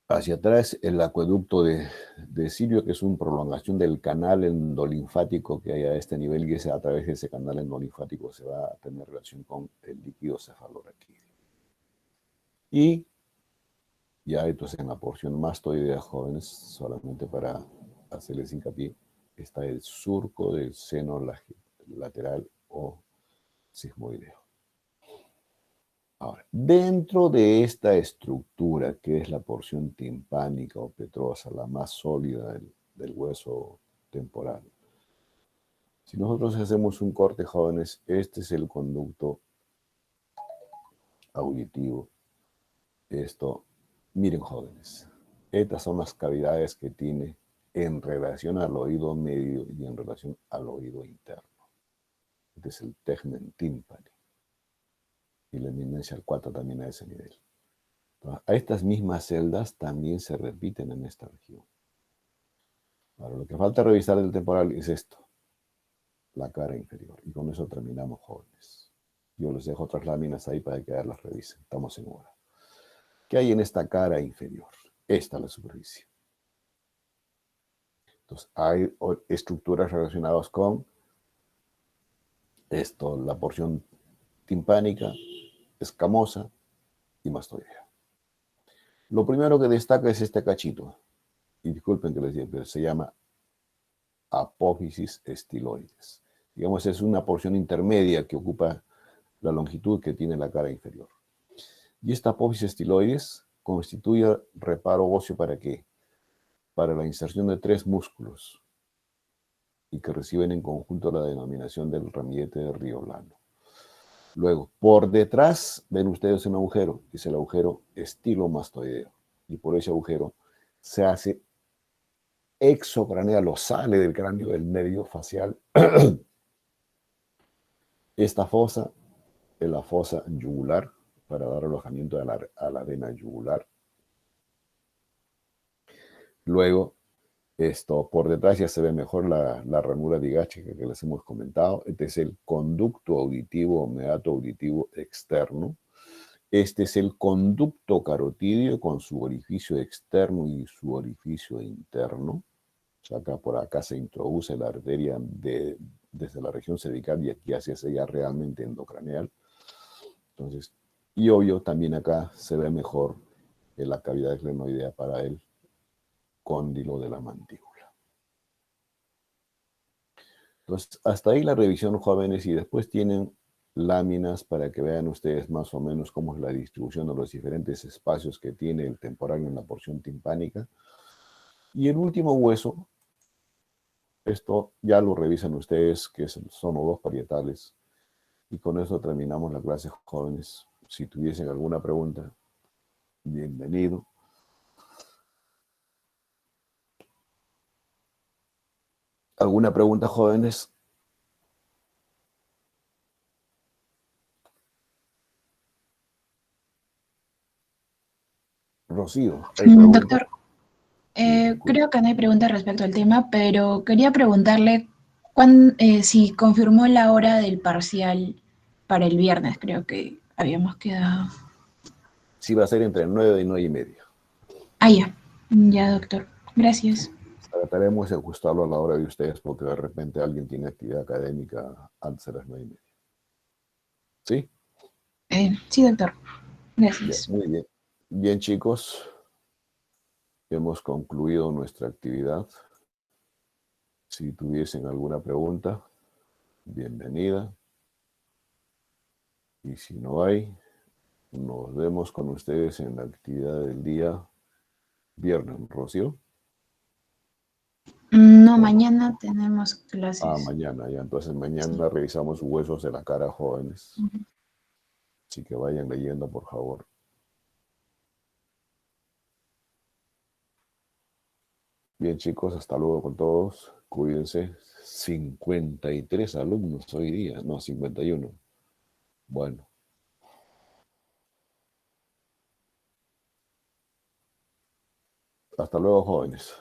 hacia atrás el acueducto de Sirio, que es una prolongación del canal endolinfático que hay a este nivel, y a través de ese canal endolinfático se va a tener relación con el líquido cefalorraquídeo. Y ya esto es en la porción mastoidea, jóvenes, solamente para hacerles hincapié, está el surco del seno lateral o sigmoideo. Ahora, dentro de esta estructura, que es la porción timpánica o petrosa, la más sólida del hueso temporal, si nosotros hacemos un corte, jóvenes, este es el conducto auditivo. Miren, jóvenes, estas son las cavidades que tiene en relación al oído medio y en relación al oído interno. Este es el tegmen timpani. Y la eminencia arcuata también a ese nivel. Entonces, a estas mismas celdas también se repiten en esta región. Ahora, lo que falta revisar del temporal es esto, la cara inferior. Y con eso terminamos, jóvenes. Yo les dejo otras láminas ahí para que las revisen. Estamos en hora. ¿Qué hay en esta cara inferior? Esta es la superficie. Entonces, hay estructuras relacionadas con la porción timpánica, escamosa y mastoidea. Lo primero que destaca es este cachito. Y disculpen que les diga, pero se llama apófisis estiloides. Digamos, es una porción intermedia que ocupa la longitud que tiene la cara inferior. Y esta apófisis estiloides constituye reparo óseo ¿para qué? Para la inserción de 3 músculos y que reciben en conjunto la denominación del ramillete de Riolano. Luego, por detrás ven ustedes un agujero, que es el agujero estilomastoideo. Y por ese agujero se hace exocraneal o sale del cráneo del nervio facial. Esta fosa es la fosa yugular para dar alojamiento a la vena yugular. Luego, por detrás ya se ve mejor la ranura digástrica que les hemos comentado. Este es el conducto auditivo o meato auditivo externo. Este es el conducto carotídeo con su orificio externo y su orificio interno. O sea, por acá se introduce la arteria desde la región cervical y aquí hacia ella realmente endocraneal. Entonces, y obvio, también acá se ve mejor la cavidad esglenoidea para el cóndilo de la mandíbula. Entonces, hasta ahí la revisión, jóvenes, y después tienen láminas para que vean ustedes más o menos cómo es la distribución de los diferentes espacios que tiene el temporal en la porción timpánica. Y el último hueso, esto ya lo revisan ustedes, que son los 2 parietales. Y con eso terminamos la clase, jóvenes. Si tuviesen alguna pregunta, bienvenido. ¿Alguna pregunta, jóvenes? Rocío, ¿hay preguntas? Doctor, creo que no hay pregunta respecto al tema, pero quería preguntarle si confirmó la hora del parcial para el viernes, creo que habíamos quedado. Sí, va a ser entre 9 y 9 y media. Ah, ya. Ya, doctor. Gracias. Trataremos de ajustarlo a la hora de ustedes porque de repente alguien tiene actividad académica antes de las 9 y media. ¿Sí? Sí, doctor. Gracias. Bien, muy bien. Bien, chicos. Hemos concluido nuestra actividad. Si tuviesen alguna pregunta, bienvenida. Y si no hay, nos vemos con ustedes en la actividad del día viernes, Rocío. No, mañana tenemos clases. Ah, mañana, ya. Entonces mañana revisamos huesos de la cara, jóvenes. Así que vayan leyendo, por favor. Bien, chicos, hasta luego con todos. Cuídense. 53 alumnos hoy día. No, 51. Bueno. Hasta luego, jóvenes.